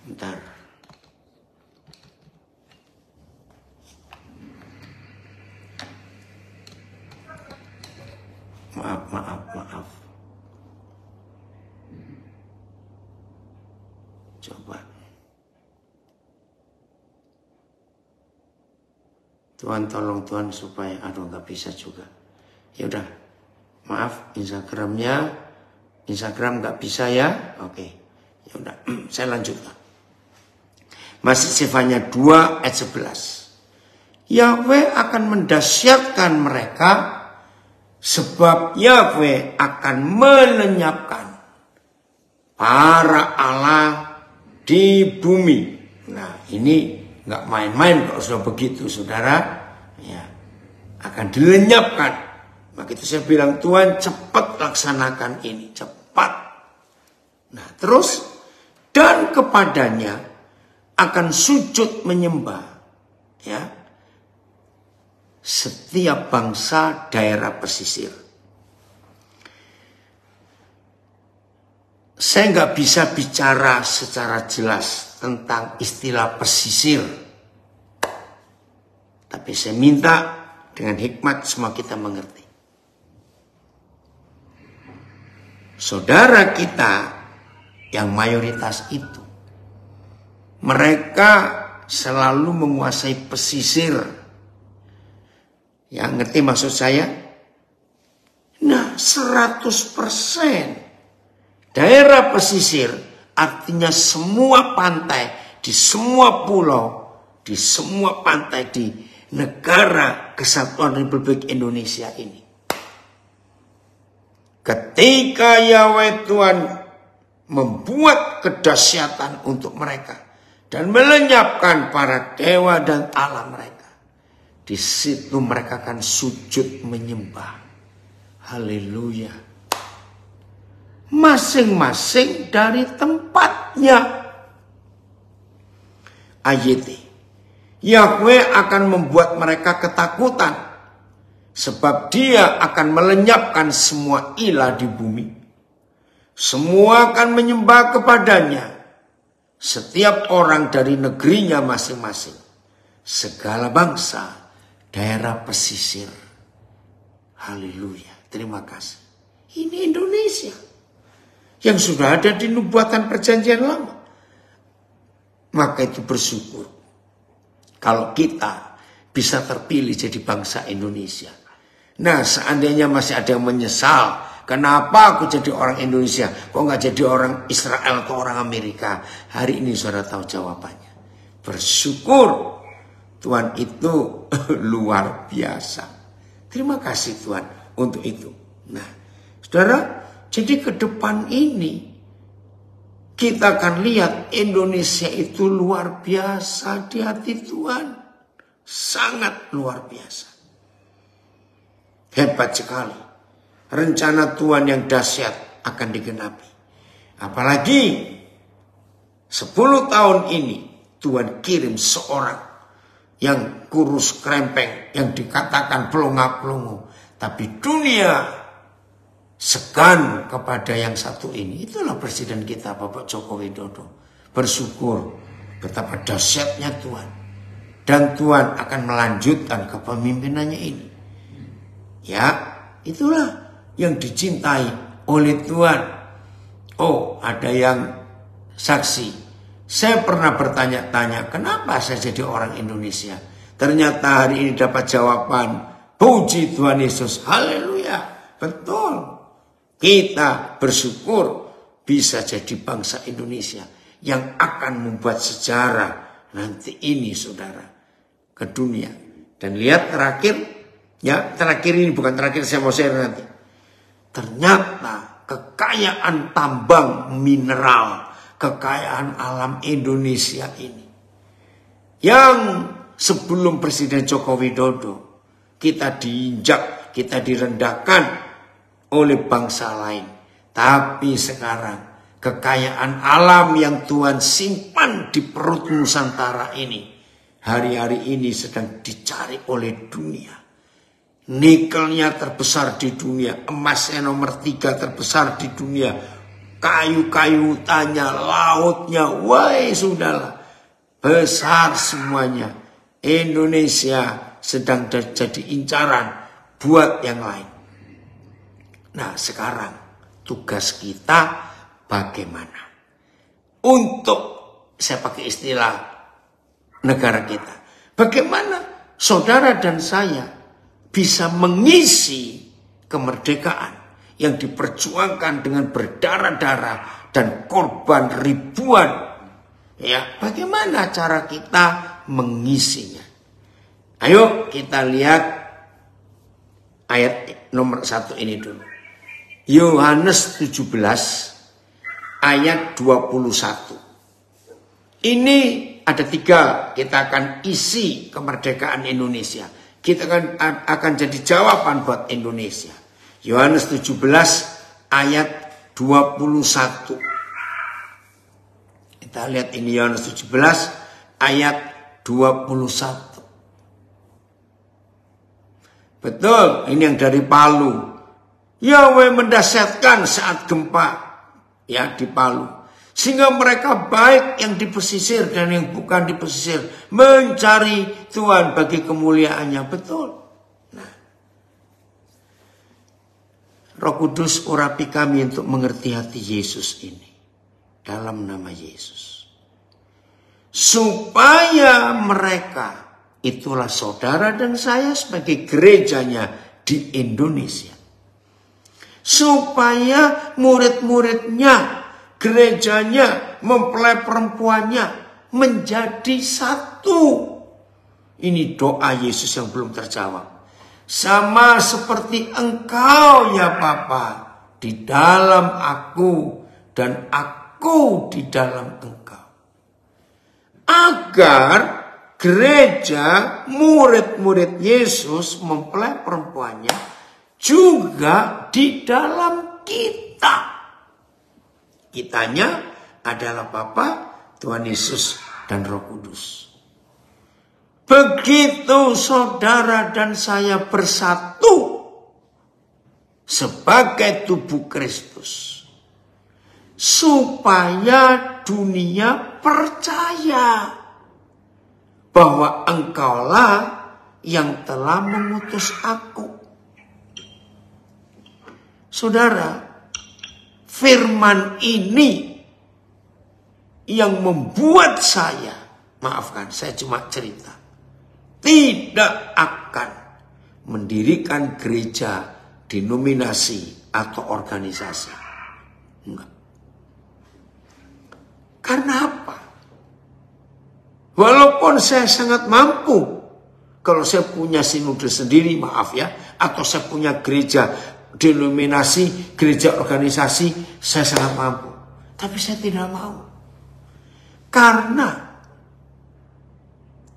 Bentar. Maaf. Coba. Tuhan tolong Tuhan supaya, nggak bisa juga. Ya udah, maaf Instagram nggak bisa ya. Oke, ya udah, saya lanjutkan. Masih sifatnya 2 ayat 11. Yahweh akan mendahsyatkan mereka, sebab Yahweh akan melenyapkan para Allah di bumi. Nah ini nggak main-main kalau sudah begitu, saudara. Ya, akan dilenyapkan. Maka itu saya bilang, Tuhan cepat laksanakan ini, cepat. Nah terus, dan kepadanya akan sujud menyembah, ya, setiap bangsa daerah pesisir. Saya nggak bisa bicara secara jelas tentang istilah pesisir. Tapi saya minta dengan hikmat semua kita mengerti. Saudara kita yang mayoritas itu, mereka selalu menguasai pesisir. Yang ngerti maksud saya? Nah, 100% daerah pesisir artinya semua pantai, di semua pulau, di semua pantai di negara Kesatuan Republik Indonesia ini. Ketika Yahweh Tuhan membuat kedahsyatan untuk mereka dan melenyapkan para dewa dan Allah mereka, di situ mereka akan sujud menyembah. Haleluya. Masing-masing dari tempatnya. Ayat Yahweh akan membuat mereka ketakutan, sebab Dia akan melenyapkan semua ilah di bumi. Semua akan menyembah kepadanya, setiap orang dari negerinya masing-masing, segala bangsa, daerah pesisir. Haleluya. Terima kasih. Ini Indonesia yang sudah ada di nubuatan perjanjian lama. Maka itu bersyukur kalau kita bisa terpilih jadi bangsa Indonesia. Nah, seandainya masih ada yang menyesal, kenapa aku jadi orang Indonesia, kok nggak jadi orang Israel atau orang Amerika? Hari ini saudara tahu jawabannya. Bersyukur, Tuhan itu luar biasa. Terima kasih Tuhan untuk itu. Nah, saudara, jadi ke depan ini kita akan lihat Indonesia itu luar biasa di hati Tuhan. Sangat luar biasa. Hebat sekali. Rencana Tuhan yang dahsyat akan digenapi. Apalagi 10 tahun ini Tuhan kirim seorang yang kurus krempeng, yang dikatakan pelongo-pelongo. Tapi dunia segan kepada yang satu ini. Itulah presiden kita, Bapak Joko Widodo. Bersyukur betapa dahsyatnya Tuhan. Dan Tuhan akan melanjutkan kepemimpinannya ini. Ya, itulah yang dicintai oleh Tuhan. Oh, ada yang saksi. Saya pernah bertanya-tanya, kenapa saya jadi orang Indonesia? Ternyata hari ini dapat jawaban. Puji Tuhan Yesus. Haleluya. Betul. Kita bersyukur bisa jadi bangsa Indonesia yang akan membuat sejarah nanti ini, saudara, ke dunia. Dan lihat terakhir, ya terakhir ini bukan terakhir, saya mau share nanti. Ternyata kekayaan tambang mineral, kekayaan alam Indonesia ini, yang sebelum Presiden Joko Widodo kita diinjak, kita direndahkan oleh bangsa lain. Tapi sekarang kekayaan alam yang Tuhan simpan di perut Nusantara ini, hari-hari ini sedang dicari oleh dunia. Nikelnya terbesar di dunia, emasnya nomor 3 terbesar di dunia, kayu-kayu hutannya, lautnya, wah sudahlah, besar semuanya. Indonesia sedang jadi incaran buat yang lain. Nah, sekarang tugas kita bagaimana untuk, saya pakai istilah negara kita, bagaimana saudara dan saya bisa mengisi kemerdekaan yang diperjuangkan dengan berdarah-darah dan korban ribuan. Ya, bagaimana cara kita mengisinya? Ayo kita lihat ayat nomor 1 ini dulu. Yohanes 17 ayat 21. Ini ada 3, kita akan isi kemerdekaan Indonesia. Kita akan jadi jawaban buat Indonesia. Yohanes 17 ayat 21. Kita lihat ini Yohanes 17 ayat 21. Betul, ini yang dari Palu. Yahweh mendahsyatkan saat gempa ya di Palu. Sehingga mereka baik yang di pesisir dan yang bukan di pesisir mencari Tuhan bagi kemuliaannya. Betul. Nah, Roh Kudus urapi kami untuk mengerti hati Yesus ini. Dalam nama Yesus. Supaya mereka, itulah saudara dan saya sebagai gerejanya di Indonesia. Supaya murid-muridnya, gerejanya, mempelai perempuannya menjadi satu. Ini doa Yesus yang belum terjawab. Sama seperti engkau ya Bapa di dalam aku dan aku di dalam engkau. Agar gereja, murid-murid Yesus, mempelai perempuannya juga di dalam kita. Kitanya adalah Bapa, Tuhan Yesus, dan Roh Kudus. Begitu saudara dan saya bersatu sebagai tubuh Kristus, supaya dunia percaya bahwa engkaulah yang telah mengutus aku. Saudara, firman ini yang membuat saya, maafkan saya cuma cerita, tidak akan mendirikan gereja, denominasi atau organisasi. Enggak. Karena apa? Walaupun saya sangat mampu, kalau saya punya sinode sendiri, maaf ya, atau saya punya gereja denominasi, gereja organisasi, saya sangat mampu. Tapi saya tidak mau. Karena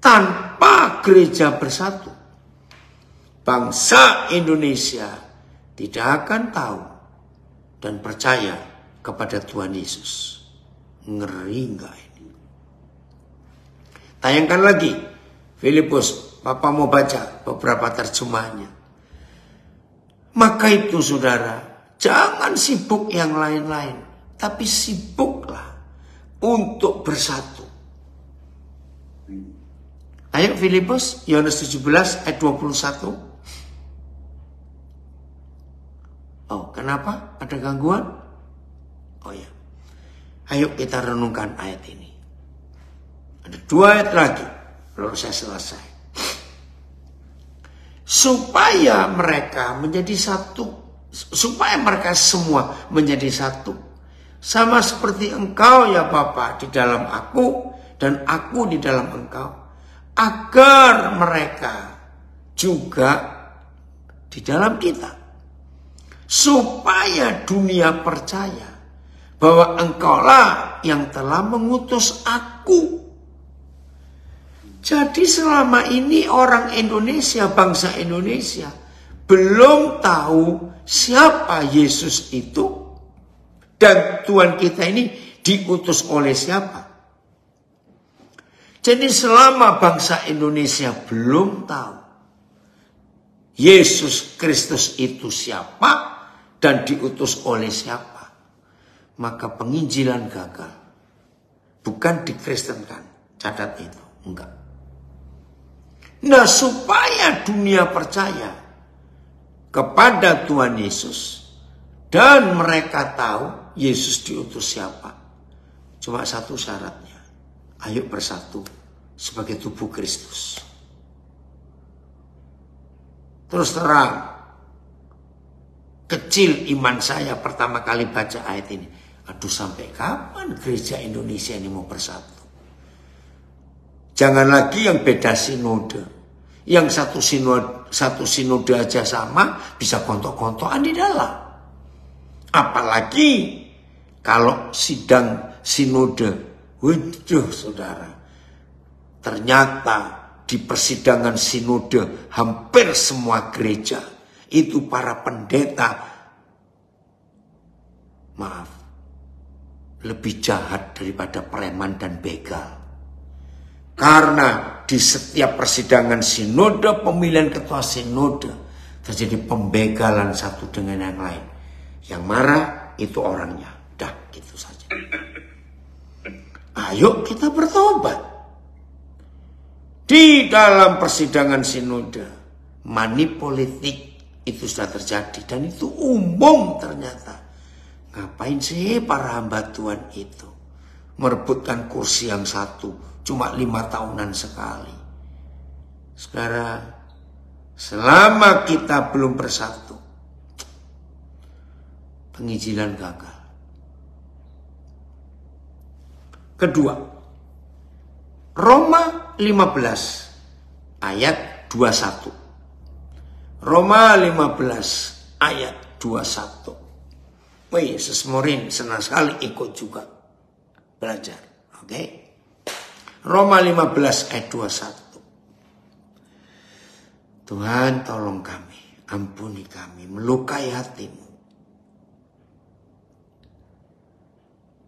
tanpa gereja bersatu, bangsa Indonesia tidak akan tahu dan percaya kepada Tuhan Yesus. Ngeri enggak ini? Tayangkan lagi Filipus, Papa mau baca beberapa terjemahannya. Maka itu saudara, jangan sibuk yang lain-lain, tapi sibuklah untuk bersatu. Ayo Filipus, Yohanes 17 ayat 21. Oh, kenapa? Ada gangguan? Oh ya. Ayo kita renungkan ayat ini. Ada 2 ayat lagi, lalu saya selesai. Supaya mereka menjadi satu. Supaya mereka semua menjadi satu. Sama seperti engkau ya Bapa di dalam aku dan aku di dalam engkau. Agar mereka juga di dalam kita. Supaya dunia percaya bahwa engkaulah yang telah mengutus aku. Jadi selama ini orang Indonesia, bangsa Indonesia belum tahu siapa Yesus itu. Dan Tuhan kita ini diutus oleh siapa. Jadi selama bangsa Indonesia belum tahu Yesus Kristus itu siapa dan diutus oleh siapa, maka penginjilan gagal. Bukan dikristenkan. Catat itu. Enggak. Nah, supaya dunia percaya kepada Tuhan Yesus dan mereka tahu Yesus diutus siapa, cuma satu syaratnya. Ayo bersatu sebagai tubuh Kristus. Terus terang, kecil iman saya pertama kali baca ayat ini. Aduh, sampai kapan gereja Indonesia ini mau bersatu? Jangan lagi yang beda sinode. Yang satu sinode aja sama, bisa gontok-gontokan di dalam. Apalagi kalau sidang sinode. Waduh saudara, ternyata di persidangan sinode hampir semua gereja itu para pendeta, maaf, lebih jahat daripada preman dan begal. Karena di setiap persidangan sinode, pemilihan ketua sinode, terjadi pembegalan satu dengan yang lain. Yang marah itu orangnya. Dah, gitu saja. Ayo kita bertobat. Di dalam persidangan sinode, money politik itu sudah terjadi. Dan itu umum ternyata. Ngapain sih para hamba Tuhan itu merebutkan kursi yang satu cuma 5 tahunan sekali. Sekarang selama kita belum bersatu, penginjilan gagal. Kedua, Roma 15 ayat 21. Roma 15 ayat 21. Wih, Sesmorin senang sekali ikut juga belajar. Oke. Roma 15 ayat 21. Tuhan tolong kami, ampuni kami, melukai hatimu.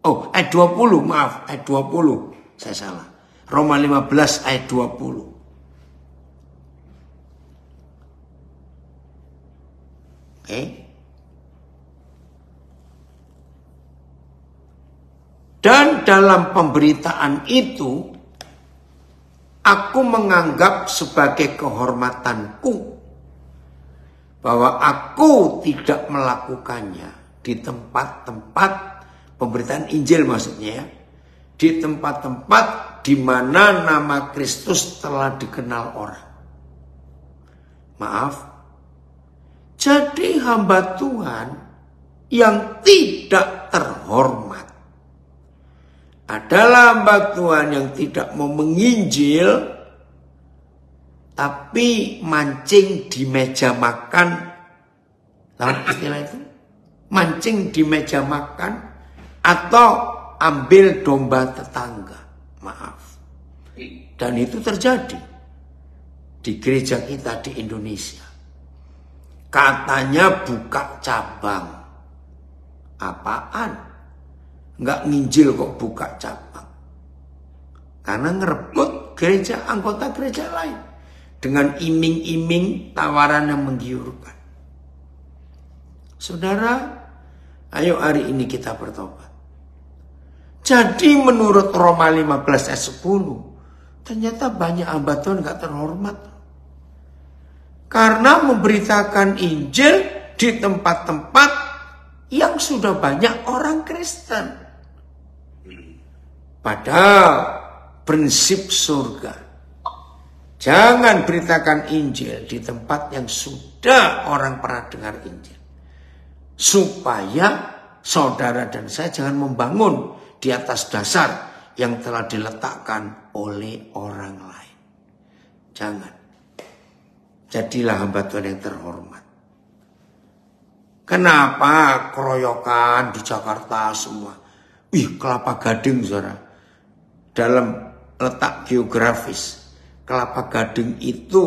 Oh, ayat 20, maaf, ayat 20. Saya salah. Roma 15 ayat 20. Oke. Dan dalam pemberitaan itu, aku menganggap sebagai kehormatanku bahwa aku tidak melakukannya di tempat-tempat pemberitaan Injil maksudnya ya, di tempat-tempat di mana nama Kristus telah dikenal orang. Maaf. Jadi hamba Tuhan yang tidak terhormat adalah hamba Tuhan yang tidak mau menginjil tapi mancing di meja makan. Tahu istilah itu? Mancing di meja makan atau ambil domba tetangga. Maaf. Dan itu terjadi di gereja kita di Indonesia. Katanya buka cabang. Apaan? Nggak nginjil kok buka cabang. Karena ngerebut gereja, anggota gereja lain. Dengan iming-iming tawaran yang menggiurkan. Saudara, ayo hari ini kita bertobat. Jadi menurut Roma 15 ayat 10, ternyata banyak hamba Tuhan gak terhormat. Karena memberitakan Injil di tempat-tempat yang sudah banyak orang Kristen. Padahal prinsip surga. Jangan beritakan Injil di tempat yang sudah orang pernah dengar Injil. Supaya saudara dan saya jangan membangun di atas dasar yang telah diletakkan oleh orang lain. Jangan. Jadilah hamba Tuhan yang terhormat. Kenapa keroyokan di Jakarta semua? Kelapa Gading, saudara. Dalam letak geografis, Kelapa Gading itu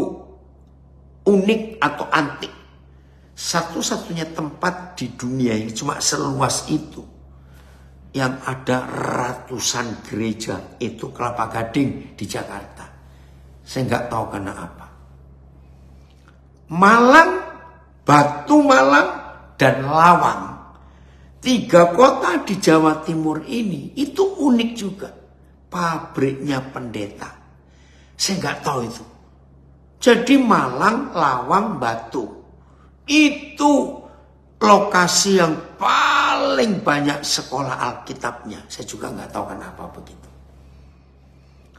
unik atau antik. Satu-satunya tempat di dunia yang cuma seluas itu. Yang ada ratusan gereja itu Kelapa Gading di Jakarta. Saya nggak tahu karena apa. Malang, Batu Malang, dan Lawang. 3 kota di Jawa Timur ini itu unik juga. Pabriknya pendeta. Saya nggak tahu itu. Jadi Malang, Lawang, Batu. Itu lokasi yang paling banyak sekolah Alkitabnya. Saya juga nggak tahu kenapa begitu.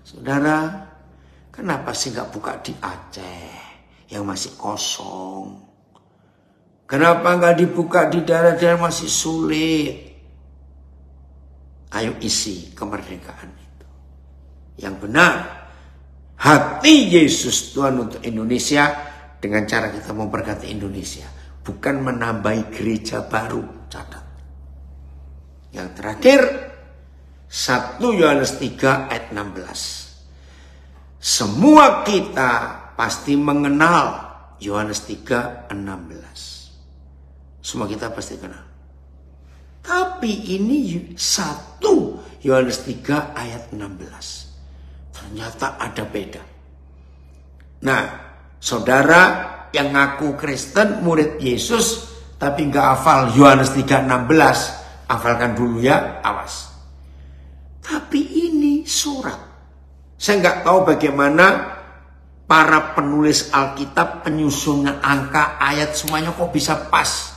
Saudara, kenapa sih nggak buka di Aceh yang masih kosong? Kenapa nggak dibuka di daerah-daerah masih sulit? Ayo isi kemerdekaan itu. Yang benar, hati Yesus Tuhan untuk Indonesia dengan cara kita memberkati Indonesia. Bukan menambahi gereja baru. Catat. Yang terakhir, 1 Yohanes 3 ayat 16. Semua kita pasti mengenal Yohanes 3 16. Semua kita pasti kenal. Tapi ini 1 Yohanes 3 ayat 16. Ternyata ada beda. Nah, saudara yang ngaku Kristen, murid Yesus, tapi nggak hafal Yohanes 3:16, hafalkan dulu ya, awas. Tapi ini surat. Saya nggak tahu bagaimana para penulis Alkitab, penyusunnya angka, ayat, semuanya kok bisa pas.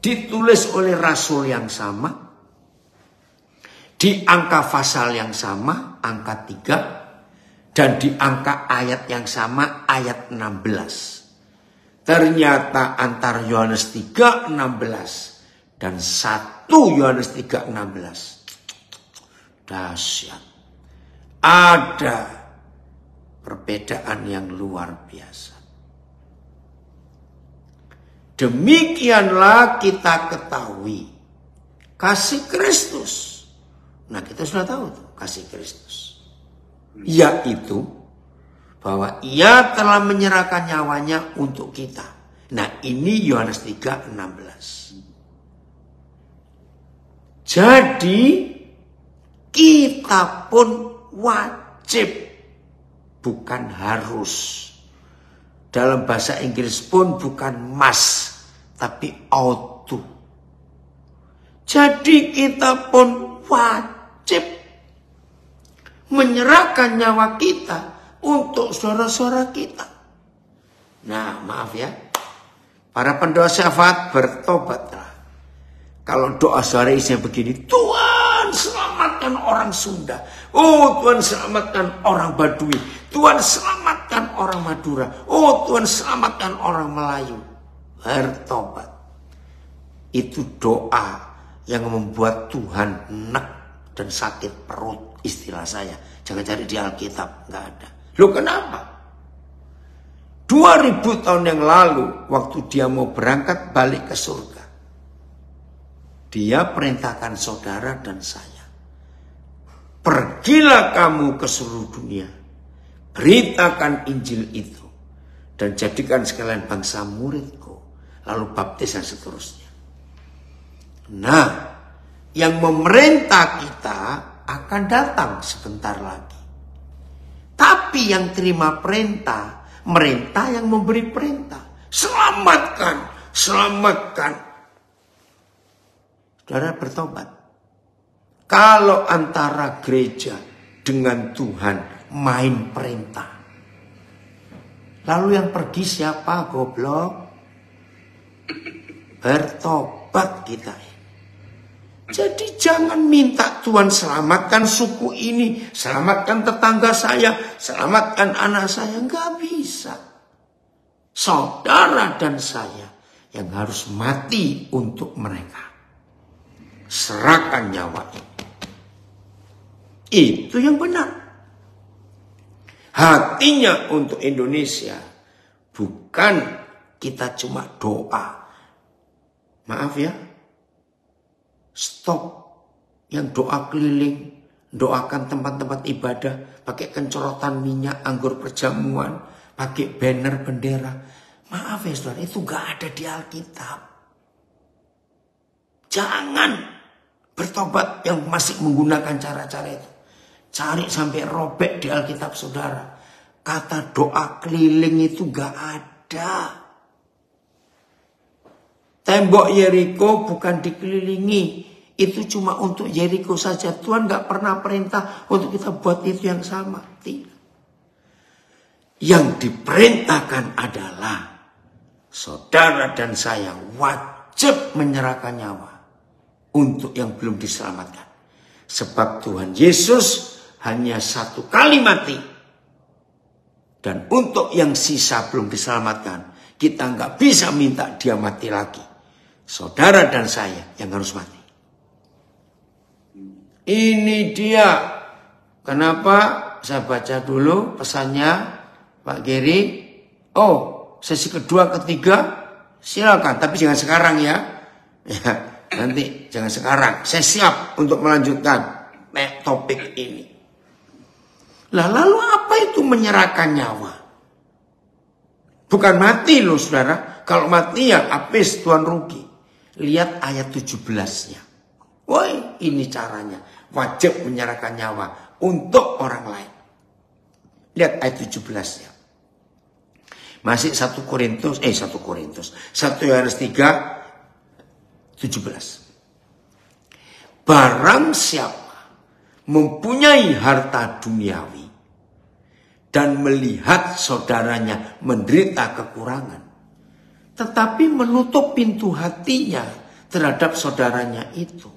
Ditulis oleh rasul yang sama, di angka pasal yang sama, angka 3, dan di angka ayat yang sama, ayat 16. Ternyata antara Yohanes 3:16 dan 1 Yohanes 3:16. Dahsyat. Ada perbedaan yang luar biasa. Demikianlah kita ketahui kasih Kristus. Nah, kita sudah tahu tuh kasih Kristus. Yaitu bahwa ia telah menyerahkan nyawanya untuk kita. Nah, ini Yohanes 3:16. Jadi kita pun wajib, bukan harus. Dalam bahasa Inggris pun bukan must, tapi ought to. Jadi kita pun wajib menyerahkan nyawa kita untuk saudara-saudara kita. Nah, maaf ya. Para pendoa syafaat, bertobatlah. Kalau doa saudara isinya begini, Tuhan selamatkan orang Sunda. Oh, Tuhan selamatkan orang Baduy. Tuhan selamatkan orang Madura. Oh, Tuhan selamatkan orang Melayu. Bertobat. Itu doa yang membuat Tuhan enak dan sakit perut, istilah saya. Jangan cari di Alkitab, nggak ada. Loh, kenapa? 2000 tahun yang lalu, waktu dia mau berangkat balik ke surga, dia perintahkan saudara dan saya, pergilah kamu ke seluruh dunia, beritakan Injil itu, dan jadikan sekalian bangsa muridku, lalu baptis dan seterusnya. Nah, yang memerintah kita akan datang sebentar lagi. Tapi yang terima perintah, merintah yang memberi perintah. Selamatkan, selamatkan. Saudara bertobat. Kalau antara gereja dengan Tuhan main perintah, lalu yang pergi siapa, goblok? Bertobat kita. Jadi jangan minta Tuhan selamatkan suku ini, selamatkan tetangga saya, selamatkan anak saya. Enggak bisa. Saudara dan saya yang harus mati untuk mereka. Serahkan nyawa ini. Itu yang benar. Hatinya untuk Indonesia. Bukan kita cuma doa. Maaf ya. Stop yang doa keliling, doakan tempat-tempat ibadah, pakai kencorotan minyak, anggur perjamuan, pakai banner bendera. Maaf ya saudara, itu gak ada di Alkitab. Jangan bertobat yang masih menggunakan cara-cara itu. Cari sampai robek di Alkitab saudara. Kata doa keliling itu gak ada. Tembok Yeriko bukan dikelilingi. Itu cuma untuk Yeriko saja. Tuhan gak pernah perintah untuk kita buat itu yang sama. Tidak. Yang diperintahkan adalah saudara dan saya wajib menyerahkan nyawa untuk yang belum diselamatkan. Sebab Tuhan Yesus hanya satu kali mati. Dan untuk yang sisa belum diselamatkan, kita gak bisa minta dia mati lagi. Saudara dan saya yang harus mati. Ini dia. Kenapa? Saya baca dulu pesannya Pak Geri. Oh, sesi kedua, ketiga. Silakan, tapi jangan sekarang ya. Ya, nanti jangan sekarang. Saya siap untuk melanjutkan topik ini. Lah, lalu apa itu menyerahkan nyawa? Bukan mati loh saudara. Kalau mati ya habis, Tuhan rugi. Lihat ayat 17-nya. Woi, ini caranya. Wajib menyerahkan nyawa untuk orang lain. Lihat ayat 17-nya. Masih 1 Yohanes 3, 17. Barang siapa mempunyai harta duniawi dan melihat saudaranya menderita kekurangan, tetapi menutup pintu hatinya terhadap saudaranya itu,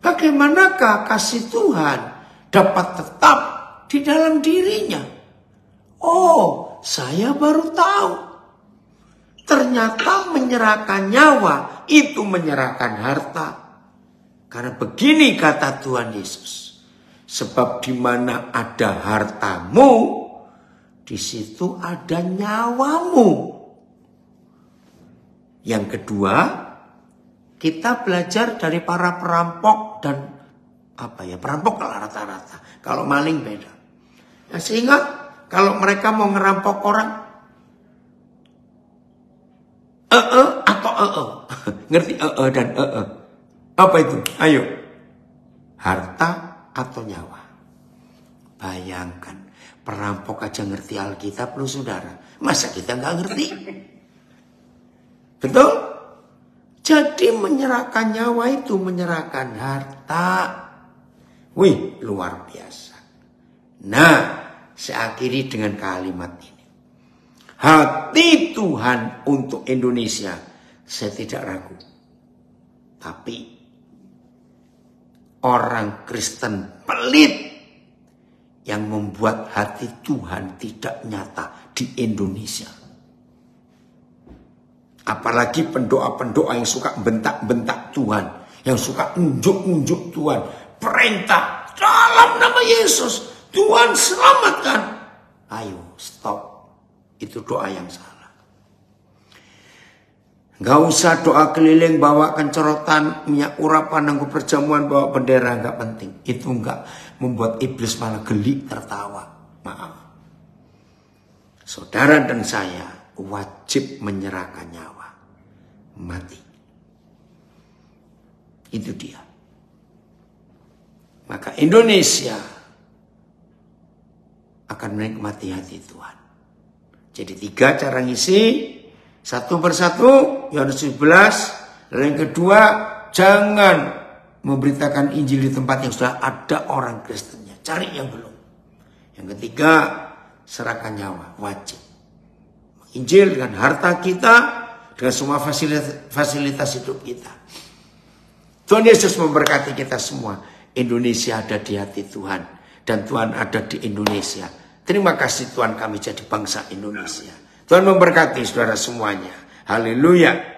bagaimanakah kasih Tuhan dapat tetap di dalam dirinya? Oh, saya baru tahu. Ternyata menyerahkan nyawa itu menyerahkan harta. Karena begini kata Tuhan Yesus. Sebab di mana ada hartamu, di situ ada nyawamu. Yang kedua, kita belajar dari para perampok dan perampok rata-rata. Kalau maling beda. Ya, sehingga kalau mereka mau ngerampok orang, atau ngerti dan apa itu? Ayo, harta atau nyawa. Bayangkan, perampok aja ngerti Alkitab loh saudara. Masa kita nggak ngerti? Betul? Jadi menyerahkan nyawa itu menyerahkan harta. Wih, luar biasa. Nah, saya akhiri dengan kalimat ini. Hati Tuhan untuk Indonesia, saya tidak ragu. Tapi orang Kristen pelit yang membuat hati Tuhan tidak nyata di Indonesia. Apalagi pendoa-pendoa yang suka bentak-bentak Tuhan, yang suka unjuk-unjuk Tuhan, perintah dalam nama Yesus, Tuhan selamatkan. Ayo, stop. Itu doa yang salah. Gak usah doa keliling bawakan corotan, minyak urapan, nanggu perjamuan, bawa bendera, gak penting. Itu gak membuat iblis malah geli tertawa. Maaf. Saudara dan saya wajib menyerahkan nyawa. Mati. Itu dia. Maka Indonesia akan menikmati hati Tuhan. Jadi 3 cara ngisi. Satu persatu, Yohanes 17. Lalu yang kedua, jangan memberitakan Injil di tempat yang sudah ada orang Kristennya. Cari yang belum. Yang ketiga, serahkan nyawa. Wajib. Injil dengan harta kita, dengan semua fasilitas hidup kita. Tuhan Yesus memberkati kita semua. Indonesia ada di hati Tuhan. Dan Tuhan ada di Indonesia. Terima kasih Tuhan kami jadi bangsa Indonesia. Tuhan memberkati saudara semuanya. Haleluya.